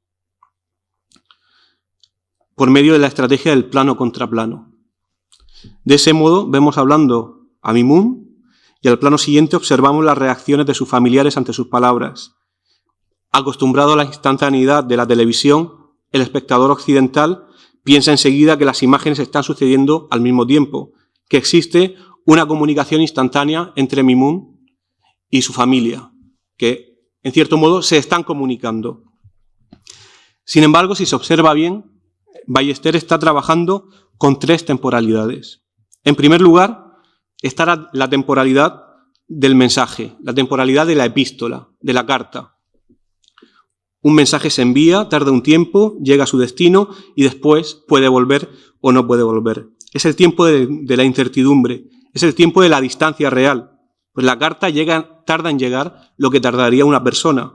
por medio de la estrategia del plano contra plano. De ese modo, vemos hablando a Mimoun y al plano siguiente observamos las reacciones de sus familiares ante sus palabras. Acostumbrado a la instantaneidad de la televisión, el espectador occidental piensa enseguida que las imágenes están sucediendo al mismo tiempo, que existe una comunicación instantánea entre Mimoun y su familia, que en cierto modo se están comunicando. Sin embargo, si se observa bien, Ballester está trabajando con 3 temporalidades. En primer lugar, está la temporalidad del mensaje, la temporalidad de la epístola, de la carta. Un mensaje se envía, tarda un tiempo, llega a su destino y después puede volver o no puede volver. Es el tiempo de la incertidumbre, es el tiempo de la distancia real. Pues la carta tarda en llegar lo que tardaría una persona.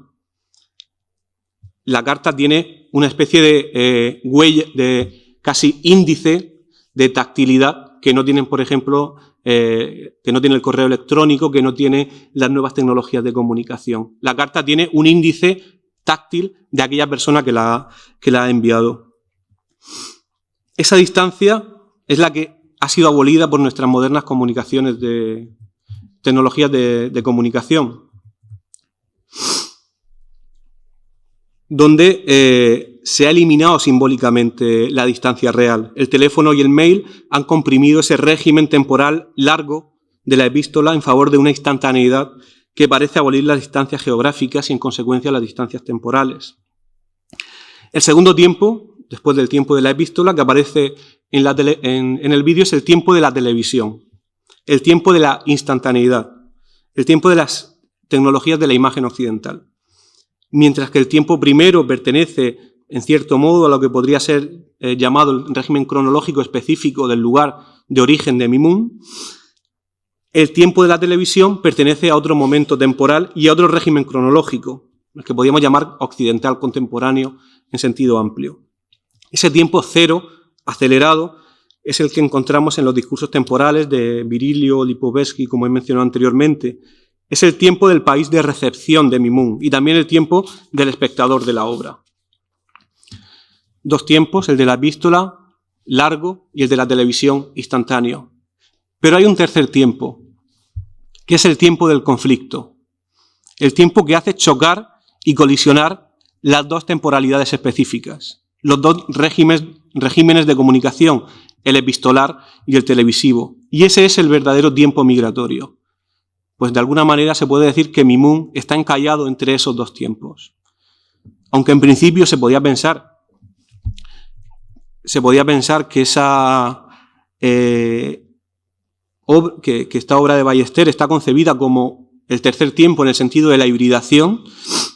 La carta tiene una especie de huella, de casi índice de tactilidad que no tienen, por ejemplo, que no tiene el correo electrónico, que no tiene las nuevas tecnologías de comunicación. La carta tiene un índice táctil de aquella persona que la ha enviado. Esa distancia es la que ha sido abolida por nuestras modernas comunicaciones tecnologías de comunicación, donde se ha eliminado simbólicamente la distancia real. El teléfono y el mail han comprimido ese régimen temporal largo de la epístola en favor de una instantaneidad que parece abolir las distancias geográficas y, en consecuencia, las distancias temporales. El segundo tiempo, después del tiempo de la epístola, que aparece en el vídeo, es el tiempo de la televisión, el tiempo de la instantaneidad, el tiempo de las tecnologías de la imagen occidental. Mientras que el tiempo primero pertenece, en cierto modo, a lo que podría ser llamado el régimen cronológico específico del lugar de origen de Mimoun, el tiempo de la televisión pertenece a otro momento temporal y a otro régimen cronológico, el que podríamos llamar occidental contemporáneo en sentido amplio. Ese tiempo cero, acelerado, es el que encontramos en los discursos temporales de Virilio, Lipovetsky, como he mencionado anteriormente. Es el tiempo del país de recepción de Mimoun y también el tiempo del espectador de la obra. 2 tiempos, el de la epístola, largo, y el de la televisión, instantáneo. Pero hay un tercer tiempo, que es el tiempo del conflicto, el tiempo que hace chocar y colisionar las 2 temporalidades específicas, los 2 regímenes de comunicación, el epistolar y el televisivo. Y ese es el verdadero tiempo migratorio. Pues de alguna manera se puede decir que Mimoun está encallado entre esos 2 tiempos. Aunque en principio se podía pensar que esta obra de Ballester está concebida como el tercer tiempo en el sentido de la hibridación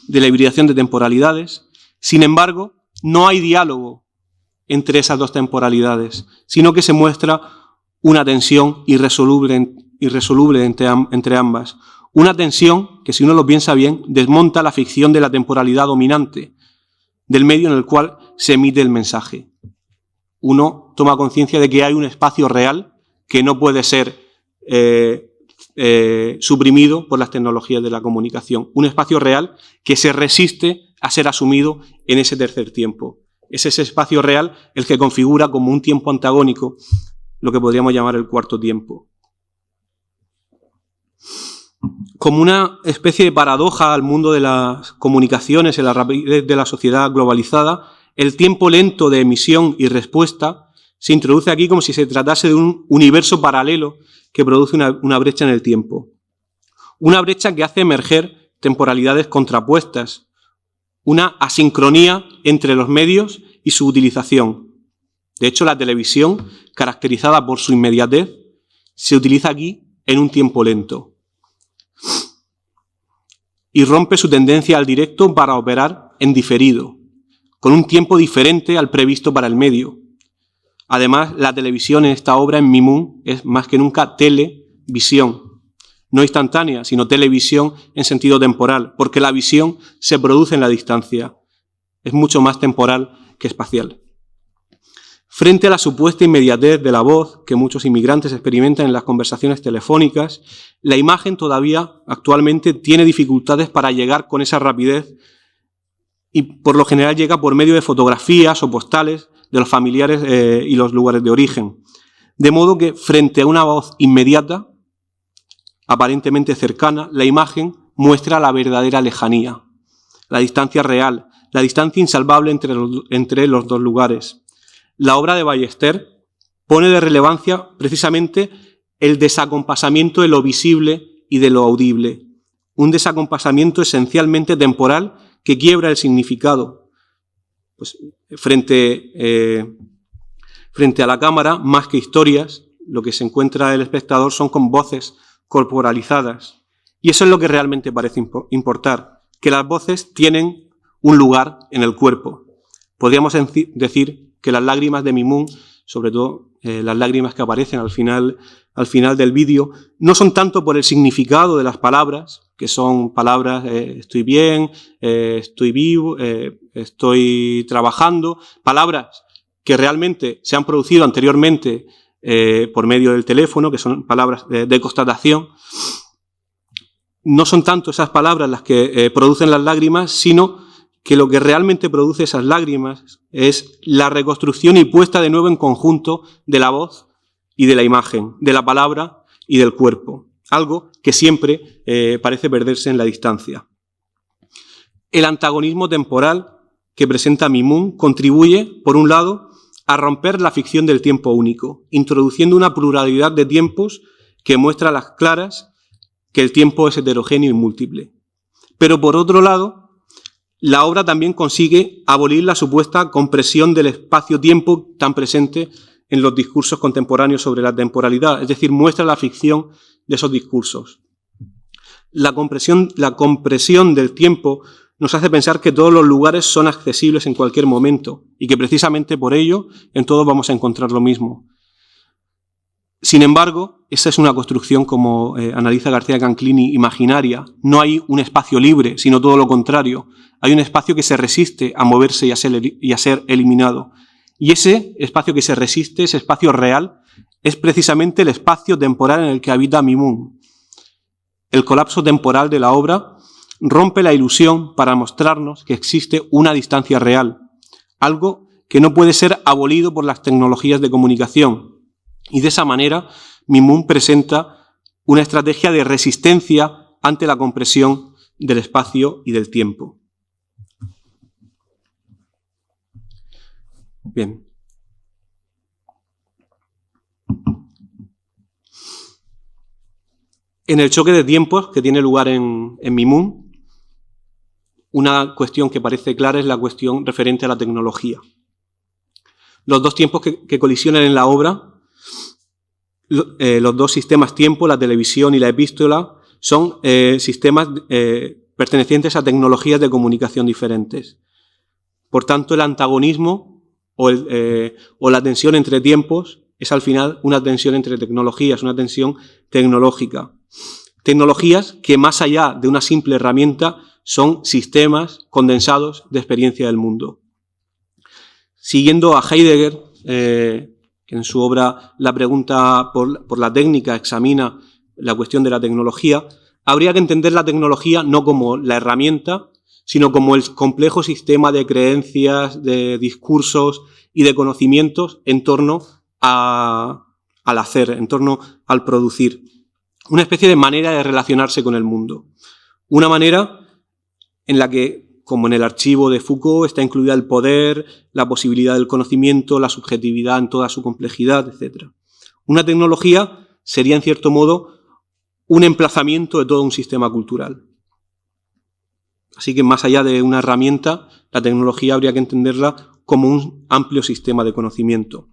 de temporalidades. Sin embargo, no hay diálogo entre esas 2 temporalidades, sino que se muestra una tensión irresoluble entre ambas. Una tensión que, si uno lo piensa bien, desmonta la ficción de la temporalidad dominante, del medio en el cual se emite el mensaje. Uno toma conciencia de que hay un espacio real que no puede ser suprimido por las tecnologías de la comunicación. Un espacio real que se resiste a ser asumido en ese tercer tiempo. Es ese espacio real el que configura como un tiempo antagónico lo que podríamos llamar el cuarto tiempo. Como una especie de paradoja al mundo de las comunicaciones, en la rapidez de la sociedad globalizada, el tiempo lento de emisión y respuesta se introduce aquí como si se tratase de un universo paralelo que produce una brecha en el tiempo. Una brecha que hace emerger temporalidades contrapuestas, una asincronía entre los medios y su utilización. De hecho, la televisión, caracterizada por su inmediatez, se utiliza aquí en un tiempo lento. Y rompe su tendencia al directo para operar en diferido, con un tiempo diferente al previsto para el medio. Además, la televisión en esta obra, en Mimoun, es más que nunca televisión. No instantánea, sino televisión en sentido temporal, porque la visión se produce en la distancia. Es mucho más temporal que espacial. Frente a la supuesta inmediatez de la voz que muchos inmigrantes experimentan en las conversaciones telefónicas, la imagen todavía actualmente tiene dificultades para llegar con esa rapidez y por lo general llega por medio de fotografías o postales de los familiares y los lugares de origen. De modo que frente a una voz inmediata, aparentemente cercana, la imagen muestra la verdadera lejanía, la distancia real, la distancia insalvable entre los dos lugares. La obra de Ballester pone de relevancia precisamente el desacompasamiento de lo visible y de lo audible, un desacompasamiento esencialmente temporal que quiebra el significado. Pues, frente a la cámara, más que historias, lo que se encuentra el espectador son con voces corporalizadas. Y eso es lo que realmente parece importar, que las voces tienen un lugar en el cuerpo. Podríamos decir que las lágrimas de Mimoun, sobre todo las lágrimas que aparecen al final del vídeo, no son tanto por el significado de las palabras, que son palabras estoy bien, estoy vivo, estoy trabajando, palabras que realmente se han producido anteriormente por medio del teléfono, que son palabras de constatación. No son tanto esas palabras las que producen las lágrimas, sino que lo que realmente produce esas lágrimas es la reconstrucción y puesta de nuevo en conjunto de la voz y de la imagen, de la palabra y del cuerpo, algo que siempre parece perderse en la distancia. El antagonismo temporal que presenta Mimoun contribuye, por un lado, a romper la ficción del tiempo único, introduciendo una pluralidad de tiempos que muestra a las claras que el tiempo es heterogéneo y múltiple. Pero por otro lado, la obra también consigue abolir la supuesta compresión del espacio-tiempo tan presente en los discursos contemporáneos sobre la temporalidad, es decir, muestra la ficción de esos discursos. La compresión del tiempo nos hace pensar que todos los lugares son accesibles en cualquier momento y que precisamente por ello en todos vamos a encontrar lo mismo. Sin embargo, esa es una construcción, como analiza García Canclini, imaginaria. No hay un espacio libre, sino todo lo contrario. Hay un espacio que se resiste a moverse y a ser eliminado. Y ese espacio que se resiste, ese espacio real, es precisamente el espacio temporal en el que habita Mimoun. El colapso temporal de la obra rompe la ilusión para mostrarnos que existe una distancia real, algo que no puede ser abolido por las tecnologías de comunicación. Y de esa manera, Mimoun presenta una estrategia de resistencia ante la compresión del espacio y del tiempo. Bien. En el choque de tiempos que tiene lugar en Mimoun, una cuestión que parece clara es la cuestión referente a la tecnología. Los dos tiempos que colisionan en la obra, los dos sistemas tiempo, la televisión y la epístola, son sistemas pertenecientes a tecnologías de comunicación diferentes. Por tanto, el antagonismo o la tensión entre tiempos es al final una tensión entre tecnologías, una tensión tecnológica. Tecnologías que más allá de una simple herramienta son sistemas condensados de experiencia del mundo. Siguiendo a Heidegger, que en su obra La pregunta por la técnica examina la cuestión de la tecnología, habría que entender la tecnología no como la herramienta, sino como el complejo sistema de creencias, de discursos y de conocimientos en torno al hacer, en torno al producir. Una especie de manera de relacionarse con el mundo. Una manera en la que, como en el archivo de Foucault, está incluida el poder, la posibilidad del conocimiento, la subjetividad en toda su complejidad, etc. Una tecnología sería, en cierto modo, un emplazamiento de todo un sistema cultural. Así que, más allá de una herramienta, la tecnología habría que entenderla como un amplio sistema de conocimiento.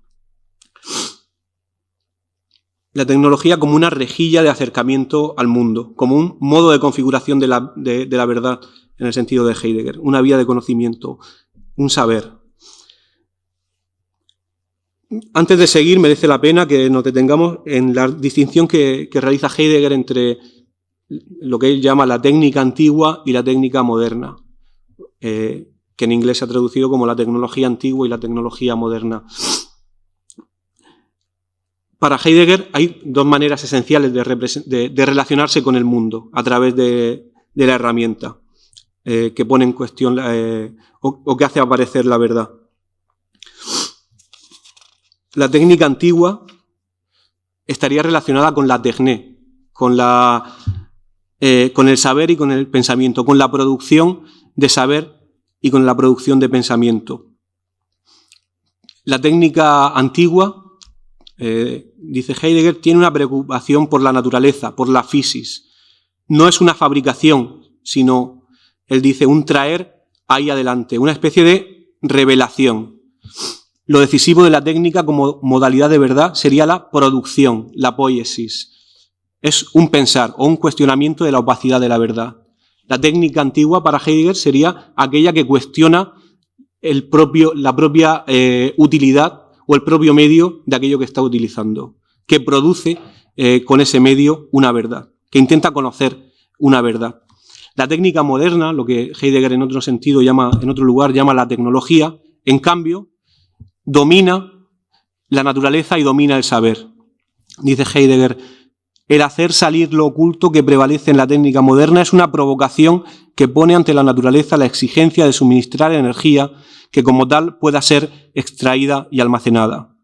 La tecnología como una rejilla de acercamiento al mundo, como un modo de configuración de la verdad, en el sentido de Heidegger, una vía de conocimiento, un saber. Antes de seguir, merece la pena que nos detengamos en la distinción que realiza Heidegger entre lo que él llama la técnica antigua y la técnica moderna, que en inglés se ha traducido como la tecnología antigua y la tecnología moderna. Para Heidegger hay dos maneras esenciales de relacionarse con el mundo a través de la herramienta que pone en cuestión o que hace aparecer la verdad. La técnica antigua estaría relacionada con la techné, con el saber y con el pensamiento, con la producción de saber y con la producción de pensamiento. La técnica antigua, dice Heidegger, tiene una preocupación por la naturaleza, por la physis. No es una fabricación, sino, él dice, un traer ahí adelante, una especie de revelación. Lo decisivo de la técnica como modalidad de verdad sería la producción, la poiesis. Es un pensar o un cuestionamiento de la opacidad de la verdad. La técnica antigua para Heidegger sería aquella que cuestiona la propia utilidad o el propio medio de aquello que está utilizando, que produce con ese medio una verdad, que intenta conocer una verdad. La técnica moderna, lo que Heidegger en otro sentido en otro lugar llama la tecnología, en cambio, domina la naturaleza y domina el saber. Dice Heidegger, el hacer salir lo oculto que prevalece en la técnica moderna es una provocación que pone ante la naturaleza la exigencia de suministrar energía que como tal pueda ser extraída y almacenada.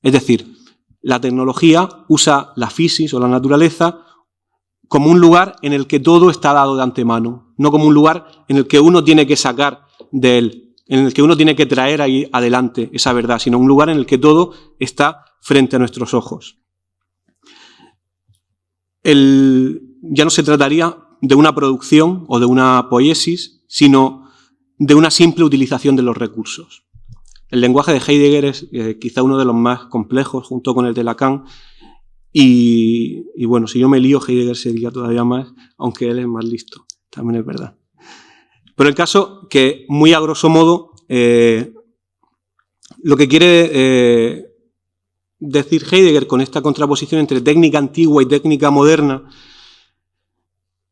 Es decir, la tecnología usa la physis o la naturaleza como un lugar en el que todo está dado de antemano, no como un lugar en el que uno tiene que sacar de él, en el que uno tiene que traer ahí adelante esa verdad, sino un lugar en el que todo está frente a nuestros ojos. Ya no se trataría de una producción o de una poiesis, sino de una simple utilización de los recursos. El lenguaje de Heidegger es quizá uno de los más complejos, junto con el de Lacan, y bueno, si yo me lío, Heidegger sería todavía más, aunque él es más listo, también es verdad. Pero el caso que, muy a grosso modo, lo que quiere decir Heidegger con esta contraposición entre técnica antigua y técnica moderna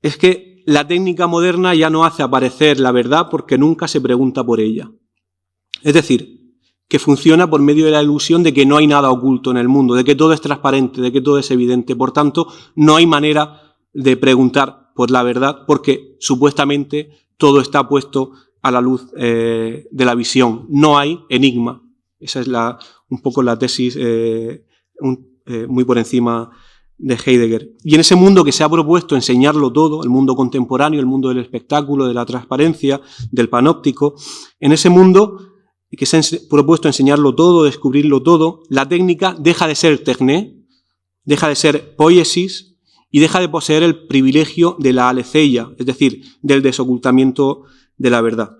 es que la técnica moderna ya no hace aparecer la verdad porque nunca se pregunta por ella. Es decir, que funciona por medio de la ilusión de que no hay nada oculto en el mundo, de que todo es transparente, de que todo es evidente. Por tanto, no hay manera de preguntar por la verdad porque supuestamente todo está puesto a la luz de la visión. No hay enigma. Esa es un poco la tesis muy por encima de Heidegger. Y en ese mundo que se ha propuesto enseñarlo todo, el mundo contemporáneo, el mundo del espectáculo, de la transparencia, del panóptico, en ese mundo que se ha propuesto enseñarlo todo, descubrirlo todo, la técnica deja de ser techné, deja de ser poiesis y deja de poseer el privilegio de la aletheia, es decir, del desocultamiento de la verdad.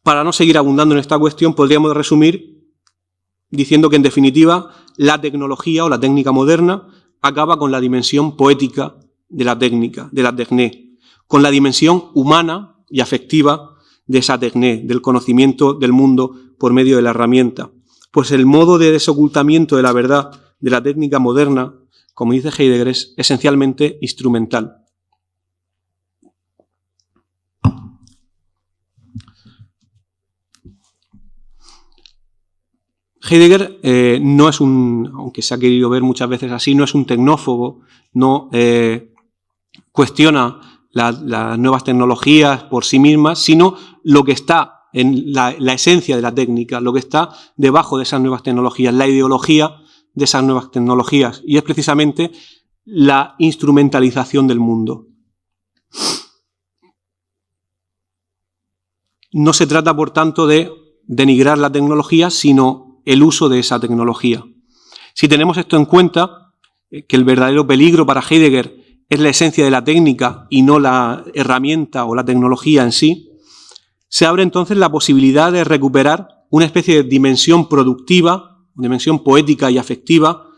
Para no seguir abundando en esta cuestión, podríamos resumir diciendo que, en definitiva, la tecnología o la técnica moderna acaba con la dimensión poética de la técnica, de la techné, con la dimensión humana y afectiva de esa techné, del conocimiento del mundo por medio de la herramienta. Pues el modo de desocultamiento de la verdad de la técnica moderna, como dice Heidegger, es esencialmente instrumental. Heidegger no es aunque se ha querido ver muchas veces así, no es un tecnófobo, no cuestiona las nuevas tecnologías por sí mismas, sino lo que está en la esencia de la técnica, lo que está debajo de esas nuevas tecnologías, la ideología de esas nuevas tecnologías, y es precisamente la instrumentalización del mundo. No se trata, por tanto, de denigrar la tecnología, sino el uso de esa tecnología. Si tenemos esto en cuenta, que el verdadero peligro para Heidegger es la esencia de la técnica y no la herramienta o la tecnología en sí, se abre entonces la posibilidad de recuperar una especie de dimensión productiva, una dimensión poética y afectiva,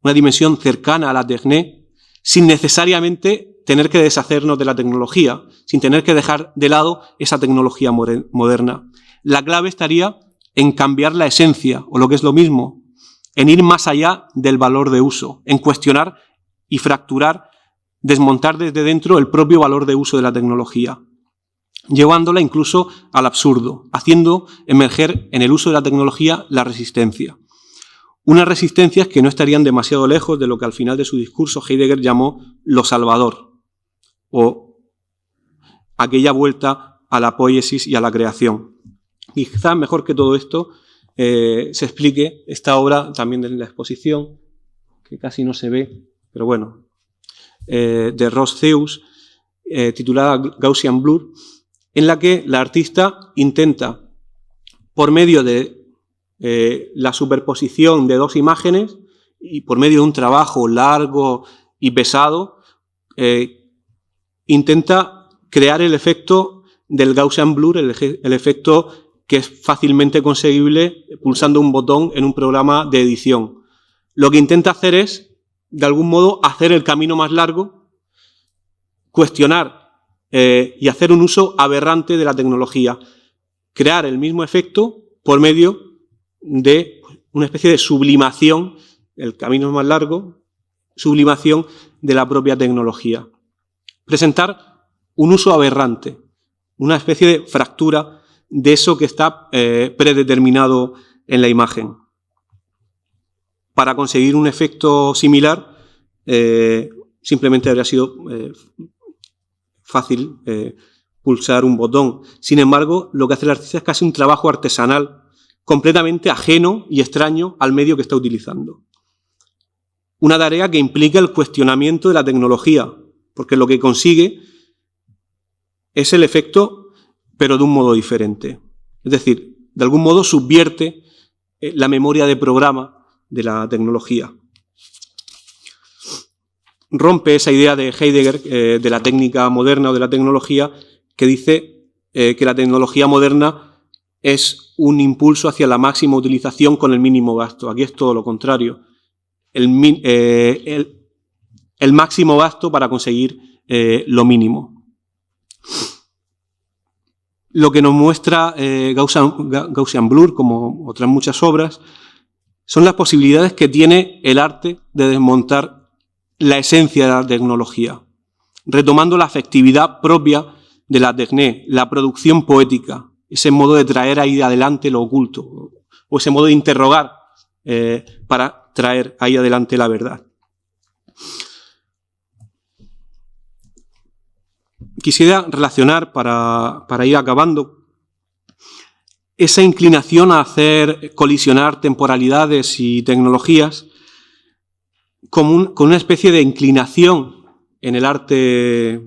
una dimensión cercana a la techné, sin necesariamente tener que deshacernos de la tecnología, sin tener que dejar de lado esa tecnología moderna. La clave estaría en cambiar la esencia, o lo que es lo mismo, en ir más allá del valor de uso, en cuestionar y fracturar, desmontar desde dentro el propio valor de uso de la tecnología, llevándola incluso al absurdo, haciendo emerger en el uso de la tecnología la resistencia. Unas resistencias que no estarían demasiado lejos de lo que al final de su discurso Heidegger llamó lo salvador, o aquella vuelta a la poiesis y a la creación. Y quizás mejor que todo esto se explique esta obra también en la exposición, que casi no se ve, pero bueno, de Ross Seuss, titulada Gaussian Blur, en la que la artista intenta, por medio de la superposición de dos imágenes y por medio de un trabajo largo y pesado, intenta crear el efecto del Gaussian Blur, el efecto que es fácilmente conseguible pulsando un botón en un programa de edición. Lo que intenta hacer es, de algún modo, hacer el camino más largo, cuestionar y hacer un uso aberrante de la tecnología, crear el mismo efecto por medio de una especie de sublimación, el camino es más largo, sublimación de la propia tecnología. Presentar un uso aberrante, una especie de fractura de eso que está predeterminado en la imagen. Para conseguir un efecto similar, simplemente habría sido fácil pulsar un botón. Sin embargo, lo que hace el artista es casi un trabajo artesanal, completamente ajeno y extraño al medio que está utilizando. Una tarea que implica el cuestionamiento de la tecnología, porque lo que consigue es el efecto, pero de un modo diferente. Es decir, de algún modo subvierte la memoria de programa de la tecnología. Rompe esa idea de Heidegger de la técnica moderna o de la tecnología que dice que la tecnología moderna es un impulso hacia la máxima utilización con el mínimo gasto. Aquí es todo lo contrario. El máximo gasto para conseguir lo mínimo. Lo que nos muestra Gaussian Blur, como otras muchas obras, son las posibilidades que tiene el arte de desmontar la esencia de la tecnología, retomando la afectividad propia de la techné, la producción poética, ese modo de traer ahí adelante lo oculto, o ese modo de interrogar para traer ahí adelante la verdad. Quisiera relacionar, para ir acabando, esa inclinación a hacer colisionar temporalidades y tecnologías con una especie de inclinación en el arte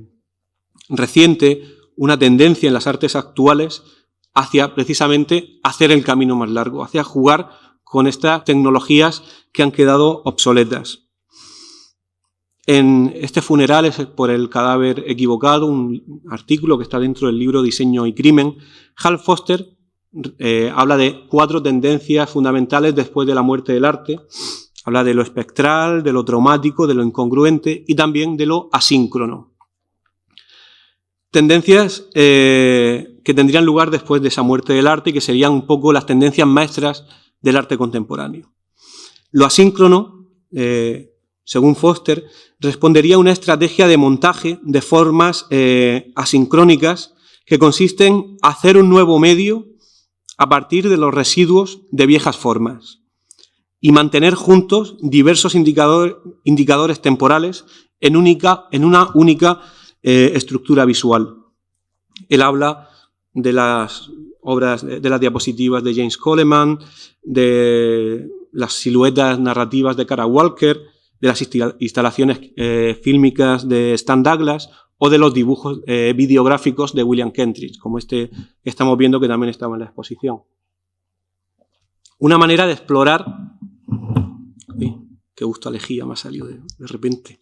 reciente, una tendencia en las artes actuales hacia precisamente hacer el camino más largo, hacia jugar con estas tecnologías que han quedado obsoletas. En este funeral es por el cadáver equivocado, un artículo que está dentro del libro Diseño y Crimen. Hal Foster habla de 4 tendencias fundamentales después de la muerte del arte. Habla de lo espectral, de lo traumático, de lo incongruente y también de lo asíncrono. Tendencias que tendrían lugar después de esa muerte del arte y que serían un poco las tendencias maestras del arte contemporáneo. Lo asíncrono, según Foster, respondería a una estrategia de montaje de formas asincrónicas que consiste en hacer un nuevo medio a partir de los residuos de viejas formas y mantener juntos diversos indicadores temporales en una única estructura visual. Él habla de las obras, de las diapositivas de James Coleman, de las siluetas narrativas de Cara Walker, de las instalaciones fílmicas de Stan Douglas o de los dibujos videográficos de William Kentridge, como este que estamos viendo que también estaba en la exposición. Una manera de explorar... Uy, qué gusto a lejía me ha salido de repente.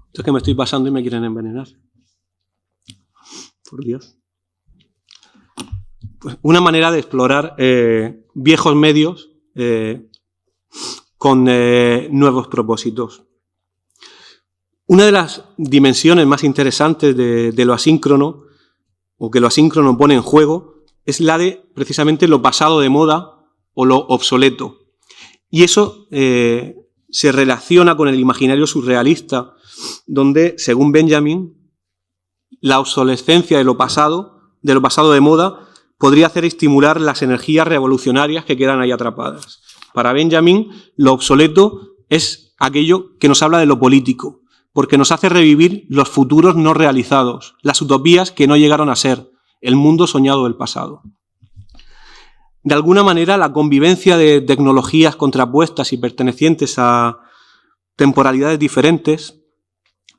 Esto es que me estoy pasando y me quieren envenenar. Por Dios. Pues una manera de explorar viejos medios con nuevos propósitos. Una de las dimensiones más interesantes de lo asíncrono, o que lo asíncrono pone en juego, es la de precisamente lo pasado de moda o lo obsoleto. Y eso se relaciona con el imaginario surrealista, donde, según Benjamin, la obsolescencia de lo pasado de moda, podría hacer estimular las energías revolucionarias que quedan ahí atrapadas. Para Benjamin, lo obsoleto es aquello que nos habla de lo político, porque nos hace revivir los futuros no realizados, las utopías que no llegaron a ser, el mundo soñado del pasado. De alguna manera, la convivencia de tecnologías contrapuestas y pertenecientes a temporalidades diferentes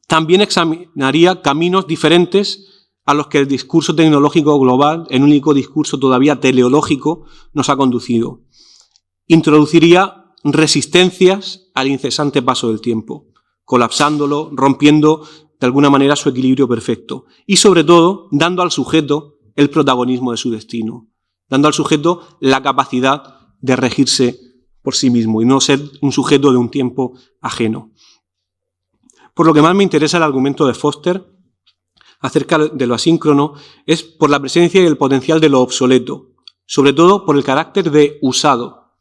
también examinaría caminos diferentes a los que el discurso tecnológico global, el único discurso todavía teleológico, nos ha conducido. Introduciría resistencias al incesante paso del tiempo, colapsándolo, rompiendo de alguna manera su equilibrio perfecto y, sobre todo, dando al sujeto el protagonismo de su destino, dando al sujeto la capacidad de regirse por sí mismo y no ser un sujeto de un tiempo ajeno. Por lo que más me interesa el argumento de Foster acerca de lo asíncrono es por la presencia y el potencial de lo obsoleto, sobre todo por el carácter de usado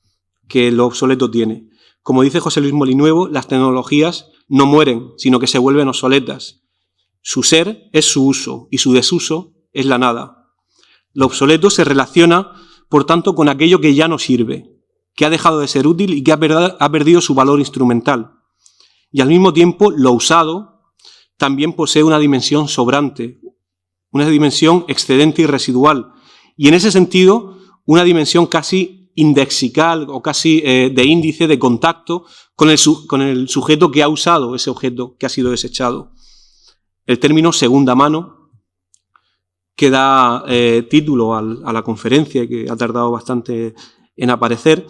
que lo obsoleto tiene. Como dice José Luis Molinuevo, las tecnologías no mueren, sino que se vuelven obsoletas. Su ser es su uso y su desuso es la nada. Lo obsoleto se relaciona, por tanto, con aquello que ya no sirve, que ha dejado de ser útil y que ha perdido su valor instrumental. Y al mismo tiempo, lo usado también posee una dimensión sobrante, una dimensión excedente y residual. Y en ese sentido, una dimensión casi indexical o casi de índice, de contacto con el sujeto que ha usado ese objeto que ha sido desechado. El término segunda mano, que da título a la conferencia, que ha tardado bastante en aparecer,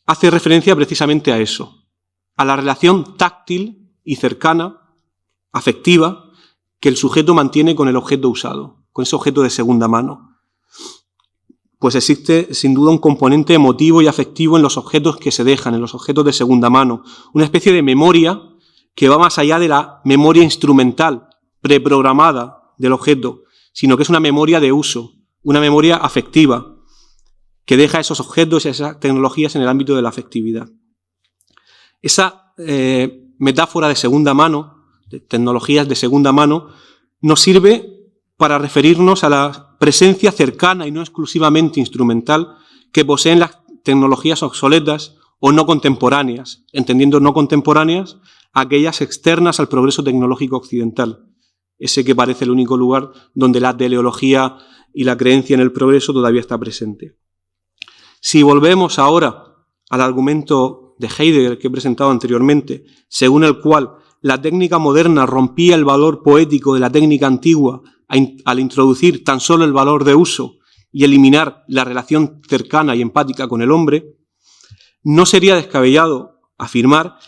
hace referencia precisamente a eso, a la relación táctil y cercana, afectiva, que el sujeto mantiene con el objeto usado, con ese objeto de segunda mano. Pues existe sin duda un componente emotivo y afectivo en los objetos que se dejan, en los objetos de segunda mano, una especie de memoria que va más allá de la memoria instrumental, preprogramada del objeto, sino que es una memoria de uso, una memoria afectiva, que deja esos objetos y esas tecnologías en el ámbito de la afectividad. Esa metáfora de segunda mano, de tecnologías de segunda mano, nos sirve para referirnos a la presencia cercana y no exclusivamente instrumental que poseen las tecnologías obsoletas o no contemporáneas, entendiendo no contemporáneas aquellas externas al progreso tecnológico occidental, ese que parece el único lugar donde la teleología y la creencia en el progreso todavía está presente. Si volvemos ahora al argumento de Heidegger que he presentado anteriormente, según el cual la técnica moderna rompía el valor poético de la técnica antigua al introducir tan solo el valor de uso y eliminar la relación cercana y empática con el hombre, no sería descabellado afirmar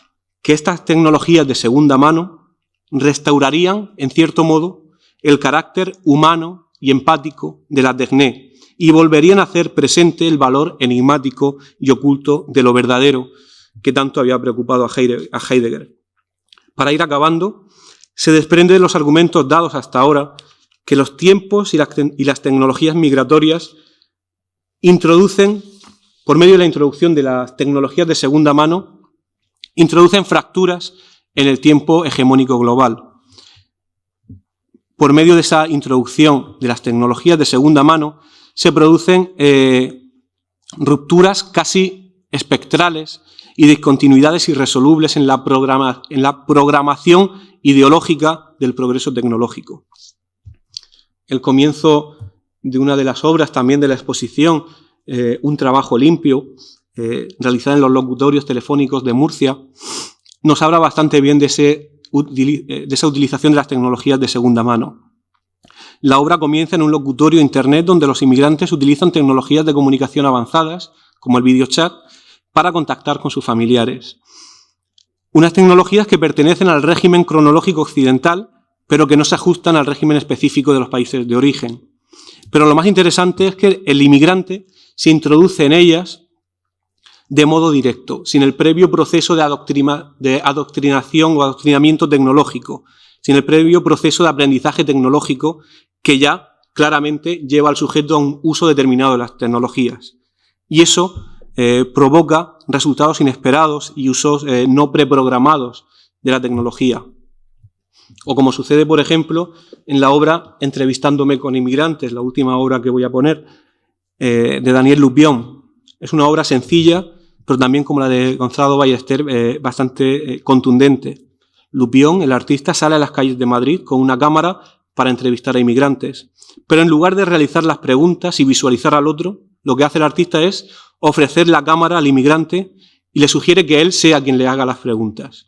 que estas tecnologías de segunda mano restaurarían, en cierto modo, el carácter humano y empático de la techné y volverían a hacer presente el valor enigmático y oculto de lo verdadero que tanto había preocupado a Heidegger. Para ir acabando, se desprende de los argumentos dados hasta ahora que los tiempos y las tecnologías migratorias introducen, por medio de la introducción de las tecnologías de segunda mano, introducen fracturas en el tiempo hegemónico global. Por medio de esa introducción de las tecnologías de segunda mano, se producen rupturas casi espectrales y discontinuidades irresolubles en la programación ideológica del progreso tecnológico. El comienzo de una de las obras también de la exposición, Un trabajo limpio, realizada en los locutorios telefónicos de Murcia, nos habla bastante bien de esa utilización de las tecnologías de segunda mano. La obra comienza en un locutorio internet donde los inmigrantes utilizan tecnologías de comunicación avanzadas, como el videochat, para contactar con sus familiares. Unas tecnologías que pertenecen al régimen cronológico occidental, pero que no se ajustan al régimen específico de los países de origen. Pero lo más interesante es que el inmigrante se introduce en ellas de modo directo, sin el previo proceso de adoctrinación o adoctrinamiento tecnológico, sin el previo proceso de aprendizaje tecnológico que ya claramente lleva al sujeto a un uso determinado de las tecnologías. Y eso provoca resultados inesperados y usos no preprogramados de la tecnología. O como sucede, por ejemplo, en la obra Entrevistándome con inmigrantes, la última obra que voy a poner, de Daniel Lupión. Es una obra sencilla, pero también, como la de Gonzalo Ballester, bastante contundente. Lupión, el artista, sale a las calles de Madrid con una cámara para entrevistar a inmigrantes. Pero en lugar de realizar las preguntas y visualizar al otro, lo que hace el artista es ofrecer la cámara al inmigrante y le sugiere que él sea quien le haga las preguntas.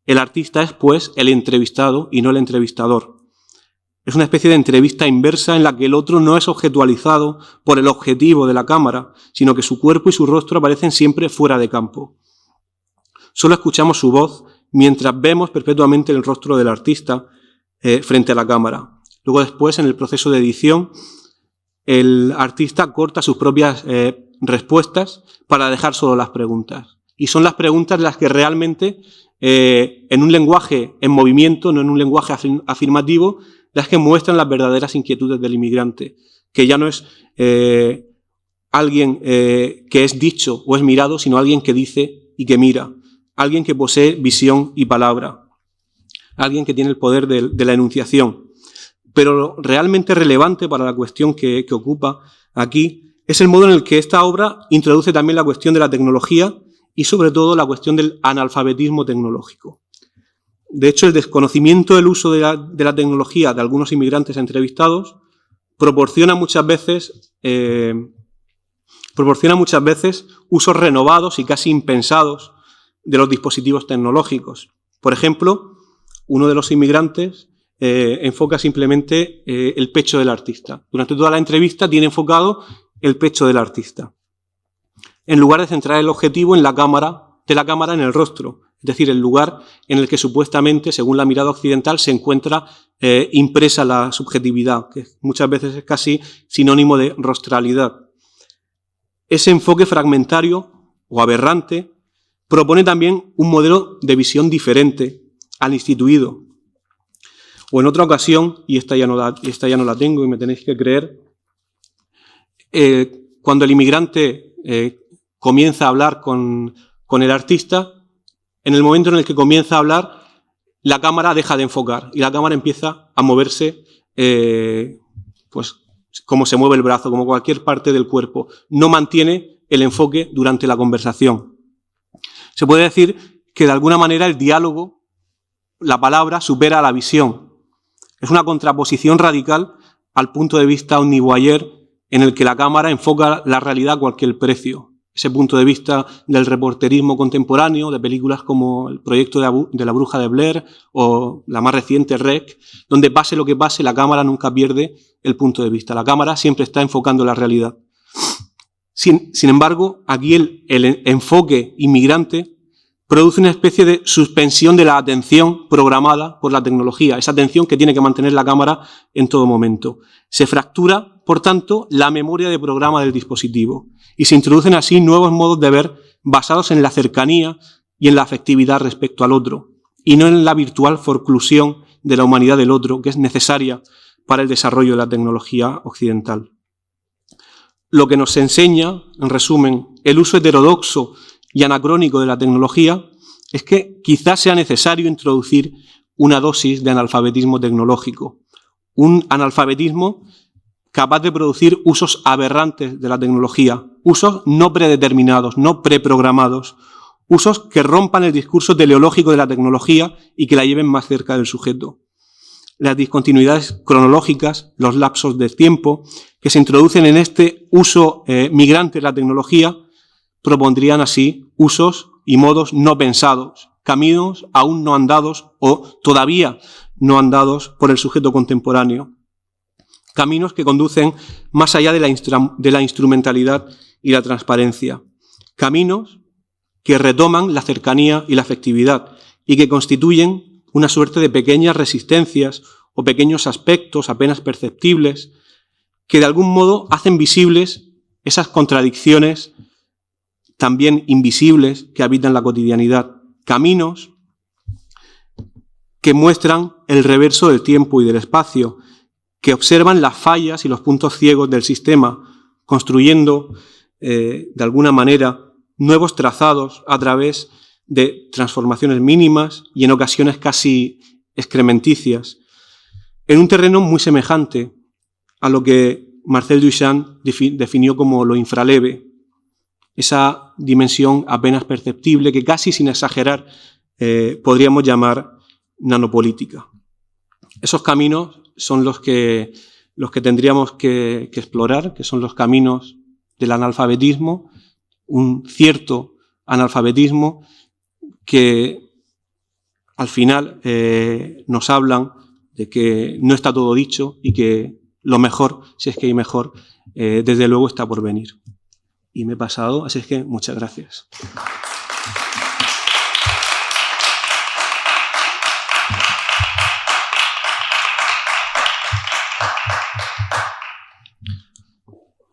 El artista es, pues, el entrevistado y no el entrevistador. Es una especie de entrevista inversa en la que el otro no es objetualizado por el objetivo de la cámara, sino que su cuerpo y su rostro aparecen siempre fuera de campo. Solo escuchamos su voz mientras vemos perpetuamente el rostro del artista frente a la cámara. Luego, después, en el proceso de edición, el artista corta sus propias respuestas para dejar solo las preguntas. Y son las preguntas las que realmente, en un lenguaje en movimiento, no en un lenguaje afirmativo, las que muestran las verdaderas inquietudes del inmigrante, que ya no es alguien que es dicho o es mirado, sino alguien que dice y que mira, alguien que posee visión y palabra, alguien que tiene el poder de la enunciación. Pero lo realmente relevante para la cuestión que ocupa aquí es el modo en el que esta obra introduce también la cuestión de la tecnología y, sobre todo, la cuestión del analfabetismo tecnológico. De hecho, el desconocimiento del uso de la tecnología de algunos inmigrantes entrevistados proporciona muchas veces usos renovados y casi impensados de los dispositivos tecnológicos. Por ejemplo, uno de los inmigrantes enfoca simplemente el pecho del artista. Durante toda la entrevista tiene enfocado el pecho del artista, en lugar de centrar el objetivo en la cámara en el rostro. Es decir, el lugar en el que supuestamente, según la mirada occidental, se encuentra impresa la subjetividad, que muchas veces es casi sinónimo de rostralidad. Ese enfoque fragmentario o aberrante propone también un modelo de visión diferente al instituido. O en otra ocasión, y esta ya no la tengo y me tenéis que creer, cuando el inmigrante comienza a hablar con el artista, en el momento en el que comienza a hablar, la cámara deja de enfocar y la cámara empieza a moverse, pues como se mueve el brazo, como cualquier parte del cuerpo. No mantiene el enfoque durante la conversación. Se puede decir que de alguna manera el diálogo, la palabra, supera a la visión. Es una contraposición radical al punto de vista omnivoyer en el que la cámara enfoca la realidad a cualquier precio. Ese punto de vista del reporterismo contemporáneo, de películas como El proyecto de la bruja de Blair o la más reciente REC, donde pase lo que pase, la cámara nunca pierde el punto de vista. La cámara siempre está enfocando la realidad. Sin embargo, aquí el enfoque inmigrante produce una especie de suspensión de la atención programada por la tecnología, esa atención que tiene que mantener la cámara en todo momento. Se fractura, por tanto, la memoria de programa del dispositivo y se introducen así nuevos modos de ver basados en la cercanía y en la afectividad respecto al otro, y no en la virtual forclusión de la humanidad del otro, que es necesaria para el desarrollo de la tecnología occidental. Lo que nos enseña, en resumen, el uso heterodoxo y anacrónico de la tecnología es que quizás sea necesario introducir una dosis de analfabetismo tecnológico, un analfabetismo capaz de producir usos aberrantes de la tecnología, usos no predeterminados, no preprogramados, Usos que rompan el discurso teleológico de la tecnología y que la lleven más cerca del sujeto. Las discontinuidades cronológicas, los lapsos de tiempo que se introducen en este uso migrante de la tecnología, propondrían así usos y modos no pensados, caminos aún no andados o todavía no andados por el sujeto contemporáneo. Caminos que conducen más allá de la instrumentalidad y la transparencia. Caminos que retoman la cercanía y la afectividad y que constituyen una suerte de pequeñas resistencias o pequeños aspectos apenas perceptibles que de algún modo hacen visibles esas contradicciones también invisibles que habitan la cotidianidad. Caminos que muestran el reverso del tiempo y del espacio, que observan las fallas y los puntos ciegos del sistema, construyendo de alguna manera nuevos trazados a través de transformaciones mínimas y en ocasiones casi excrementicias, en un terreno muy semejante a lo que Marcel Duchamp definió como lo infraleve, esa dimensión apenas perceptible que casi sin exagerar podríamos llamar nanopolítica. Esos caminos son los que tendríamos que explorar, que son los caminos del analfabetismo, un cierto analfabetismo que al final nos hablan de que no está todo dicho y que lo mejor, si es que hay mejor, desde luego está por venir. Y me he pasado, así es que muchas gracias.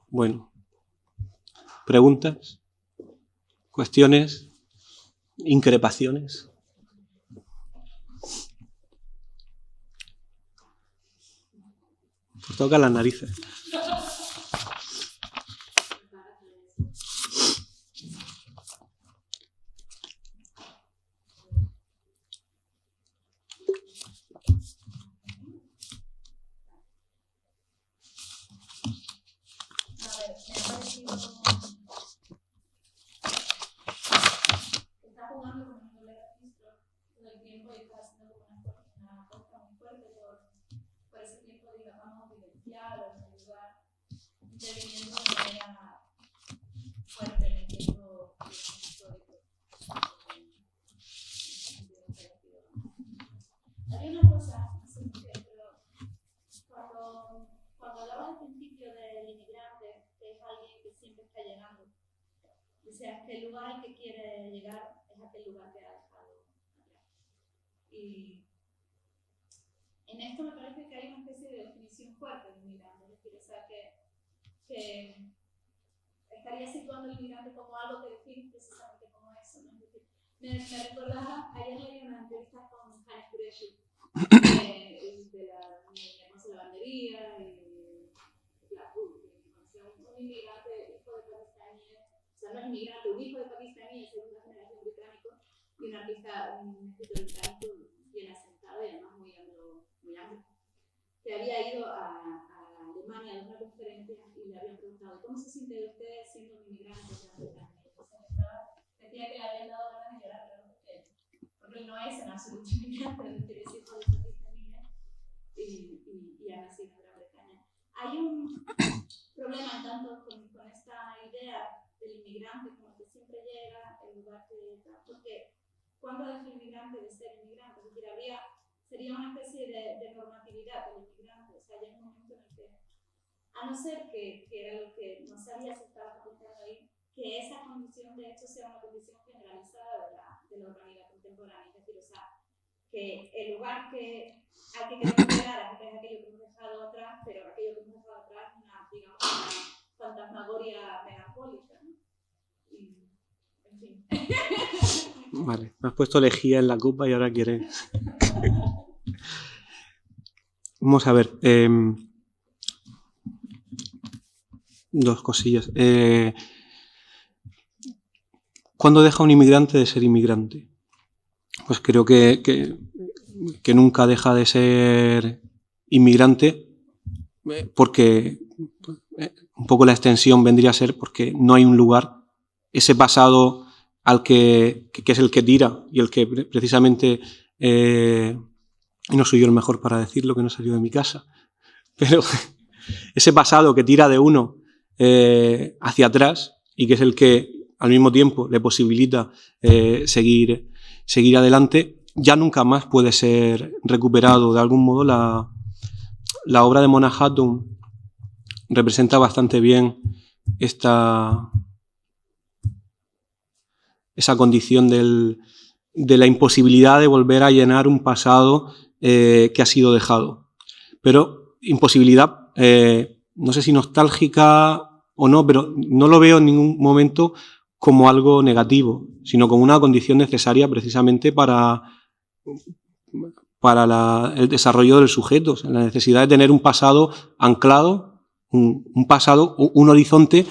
Bueno, ¿preguntas? ¿Cuestiones? ¿Increpaciones? Pues toca las narices. El lugar al que quiere llegar es aquel lugar que ha dejado atrás. Y en esto me parece que hay una especie de definición fuerte del inmigrante, es decir, o sea, que estaría situando al inmigrante como algo que define precisamente como eso, ¿no? Es decir, me recordaba, ayer leí una entrevista con Hannes Kureishi, de la hermosa lavandería, y conoció un inmigrante, hijo de pakistaníes. O sea, no es inmigrante, un hijo de pakistaní de segunda generación británico y un artista, un escritor británico bien asentado y además muy amplio, que había ido a Alemania a una conferencia y le habían preguntado ¿cómo se siente usted siendo un inmigrante de Gran Bretaña? Entonces decía que le habían dado ganas de llorar, pero porque él no es en absoluto inmigrante, es decir, es hijo de pakistaníes y ha nacido en Gran Bretaña. Hay un problema en tanto con esta idea del inmigrante como que siempre llega el lugar que está, porque ¿cuándo deja el inmigrante de ser inmigrante? Es decir, sería una especie de normatividad del inmigrante, o sea, llega un momento en el que, a no ser que era lo que no sabía si estaba apuntando ahí, que esa condición de hecho sea una condición generalizada de la urbanidad contemporánea, es decir, o sea, que el lugar al que queremos llegar es aquello que hemos dejado atrás, pero aquello que hemos dejado atrás es una, digamos, una fantasmagoria megapólica, ¿no? Y, en fin. Vale, me has puesto lejía en la copa y ahora quieres. Vamos a ver. Dos cosillas. ¿Cuándo deja un inmigrante de ser inmigrante? Pues creo que nunca deja de ser inmigrante porque un poco la extensión vendría a ser porque no hay un lugar, ese pasado al que es el que tira y el que precisamente, y no soy yo el mejor para decirlo, que no salió de mi casa, pero ese pasado que tira de uno hacia atrás y que es el que al mismo tiempo le posibilita seguir adelante, ya nunca más puede ser recuperado. De algún modo la obra de Mona Hatun representa bastante bien esa condición de la imposibilidad de volver a llenar un pasado que ha sido dejado. Pero imposibilidad, no sé si nostálgica o no, pero no lo veo en ningún momento como algo negativo, sino como una condición necesaria precisamente para el desarrollo del sujeto, la necesidad de tener un pasado anclado, un pasado, un horizonte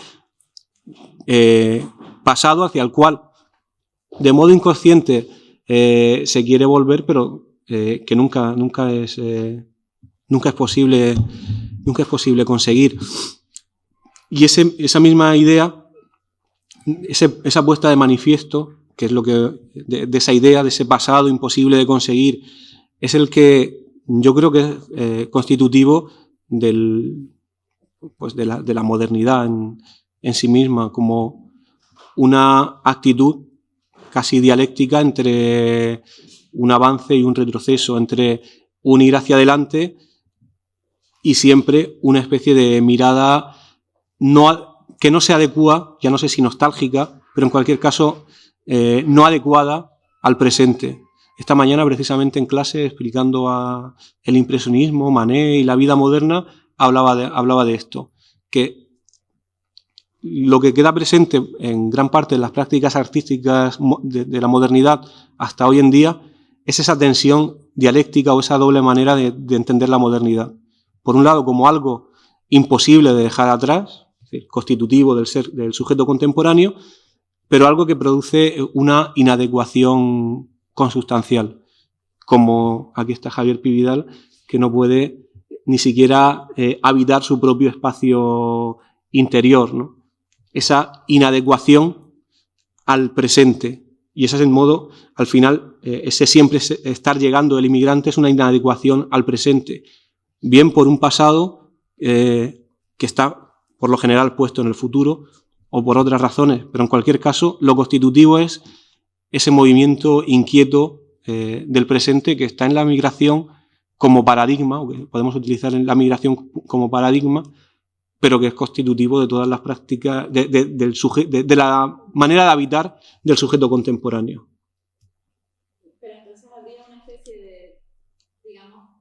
pasado hacia el cual de modo inconsciente se quiere volver, pero que nunca es posible conseguir. Y esa misma idea, esa puesta de manifiesto, que es lo que de esa idea, de ese pasado imposible de conseguir, es el que yo creo que es constitutivo de la modernidad en sí misma, como una actitud casi dialéctica entre un avance y un retroceso, entre un ir hacia adelante y siempre una especie de mirada que no se adecua, ya no sé si nostálgica, pero en cualquier caso no adecuada al presente. Esta mañana, precisamente en clase, explicando el impresionismo, Manet y la vida moderna, hablaba de esto, que lo que queda presente en gran parte de las prácticas artísticas de la modernidad hasta hoy en día es esa tensión dialéctica o esa doble manera de entender la modernidad. Por un lado, como algo imposible de dejar atrás, es decir, constitutivo del sujeto contemporáneo, pero algo que produce una inadecuación consustancial, como aquí está Javier Pividal, que no puede ni siquiera habitar su propio espacio interior, ¿no? Esa inadecuación al presente. Y ese es el modo, al final, ese siempre estar llegando del inmigrante es una inadecuación al presente. Bien por un pasado que está, por lo general, puesto en el futuro, o por otras razones. Pero en cualquier caso, lo constitutivo es ese movimiento inquieto del presente que está en la migración como paradigma, o que podemos utilizar en la migración como paradigma, pero que es constitutivo de todas las prácticas, de la manera de habitar del sujeto contemporáneo. Pero entonces habría una especie de, digamos,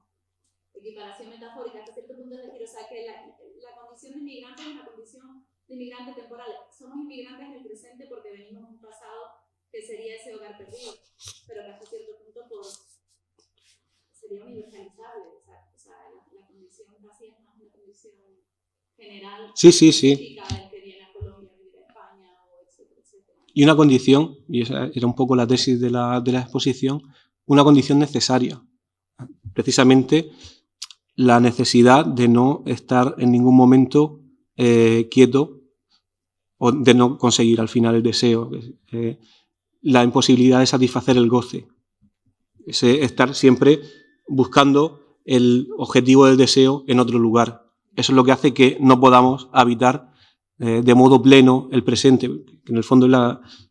equiparación metafórica hasta cierto punto, es decir, o sea, que la condición de inmigrante es una condición de inmigrante temporal. Somos inmigrantes en el presente porque venimos de un pasado que sería ese hogar perdido, pero que hasta cierto punto sería universalizable. O sea, la condición casi es más una condición general, sí. Del que viene a Colombia, vivir a España, etcétera, etcétera. Y una condición, y esa era un poco la tesis de la exposición, una condición necesaria. Precisamente la necesidad de no estar en ningún momento quieto o de no conseguir al final el deseo, la imposibilidad de satisfacer el goce, ese estar siempre buscando el objetivo del deseo en otro lugar. Eso es lo que hace que no podamos habitar de modo pleno el presente, que en el fondo es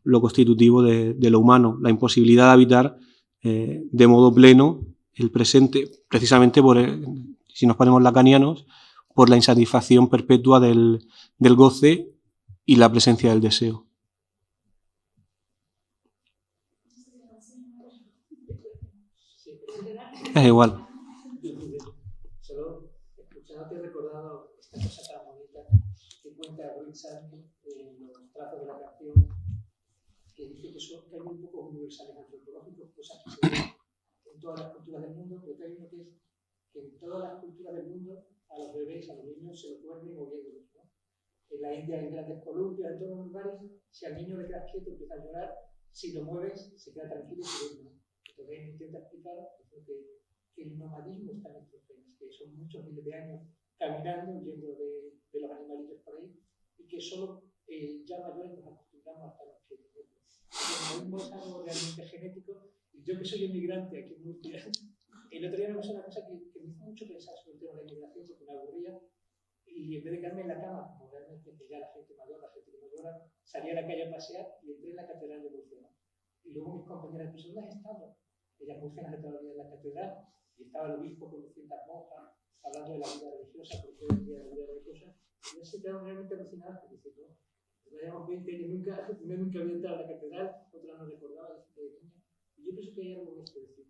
lo constitutivo de lo humano, la imposibilidad de habitar de modo pleno el presente, precisamente si nos ponemos lacanianos, por la insatisfacción perpetua del goce y la presencia del deseo. Es igual. Solo escuchándote he recordado esta cosa tan bonita que cuenta Ruiz Sánchez en los trazos de la canción, que dice que hay muy pocos universales antropológicos, cosas que se ven en todas las culturas del mundo, pero hay uno que es que en todas las culturas del mundo a los bebés, a los niños se los duermen moviéndolos, ¿no? En la India, en grandes columpias, en todos los lugares, si al niño le quedas quieto empieza a llorar, si lo mueves se queda tranquilo y se duerme. Entonces intenta explicar que el nomadismo está en nuestros genes, que son muchos miles de años caminando, huyendo de los animalitos por ahí, y que solo ya mayores nos acostumbramos a estar quietos. como es algo realmente genético, y yo que soy inmigrante aquí en Murcia, el otro día me pasó una cosa que me hizo mucho pensar sobre el tema de la inmigración, porque me aburría, y en vez de quedarme en la cama, como realmente que ya la gente mayor, la gente que no llora, salí a la calle a pasear y entré en la catedral de Murcia. Y luego mis compañeras, pues ¿dónde has estado? Ellas murcianas todavía en la catedral, y estaba el obispo con 200 monjas hablando de la vida religiosa, porque hoy en día la vida religiosa, y yo se quedaron realmente alucinadas, porque dice, no, llevamos 20 años, nunca había entrado a la catedral, otra no recordaba de niña. Y yo pienso que hay algo de esto, es decir,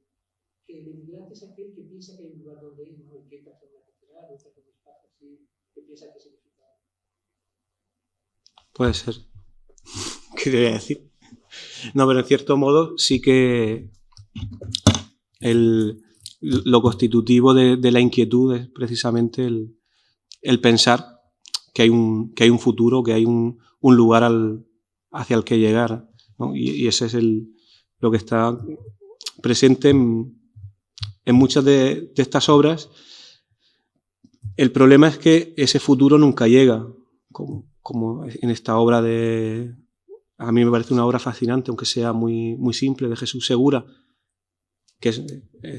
que el inmigrante es aquel que piensa que hay un lugar donde ir, ¿no? Y que entra en la catedral, o entra en un espacio así, que piensa que significa. Puede ser. ¿Qué quería decir? No, pero en cierto modo sí que lo constitutivo de la inquietud es precisamente el pensar que hay un futuro, que hay un lugar hacia el que llegar, ¿no? Y ese es lo que está presente en muchas de estas obras. El problema es que ese futuro nunca llega, como en esta obra a mí me parece una obra fascinante, aunque sea muy, muy simple, de Jesús Segura, que es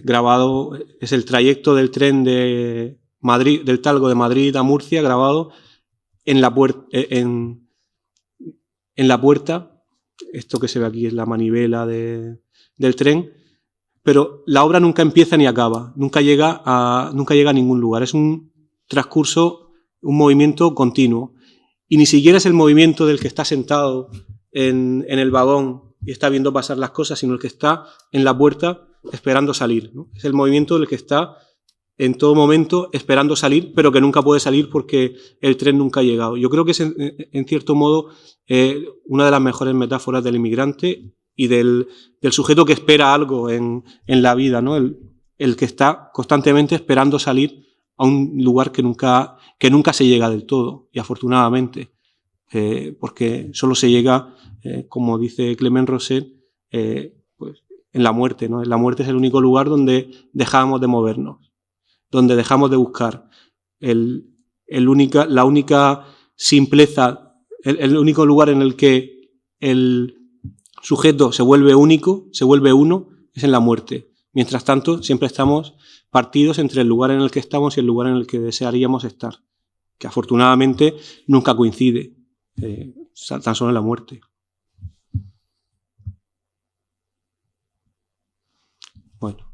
grabado, es el trayecto del tren de Madrid, del Talgo de Madrid a Murcia, grabado en la puerta. Esto que se ve aquí es la manivela del tren, pero la obra nunca empieza ni acaba, nunca llega a ningún lugar. Es un transcurso, un movimiento continuo. Y ni siquiera es el movimiento del que está sentado en el vagón y está viendo pasar las cosas, sino el que está en la puerta esperando salir, ¿no? Es el movimiento del que está en todo momento esperando salir, pero que nunca puede salir porque el tren nunca ha llegado. Yo creo que es, en cierto modo, una de las mejores metáforas del inmigrante y del sujeto que espera algo en la vida, ¿no? El que está constantemente esperando salir a un lugar que nunca se llega del todo, y afortunadamente, porque solo se llega, como dice Clement Rosset, pues en la muerte, ¿no? La muerte es el único lugar donde dejamos de movernos, donde dejamos de buscar la única simpleza, el único lugar en el que el sujeto se vuelve único, se vuelve uno, es en la muerte. Mientras tanto, siempre estamos partidos entre el lugar en el que estamos y el lugar en el que desearíamos estar, que afortunadamente nunca coincide, tan solo en la muerte. Bueno,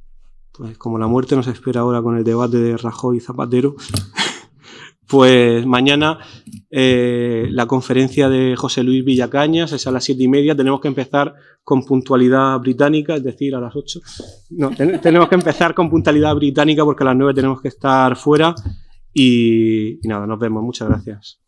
pues como la muerte nos espera ahora con el debate de Rajoy y Zapatero, pues mañana la conferencia de José Luis Villacañas es a las 7:30. Tenemos que empezar con puntualidad británica, es decir, a las 8. No, tenemos que empezar con puntualidad británica porque a las 9 tenemos que estar fuera. Y nada, nos vemos. Muchas gracias.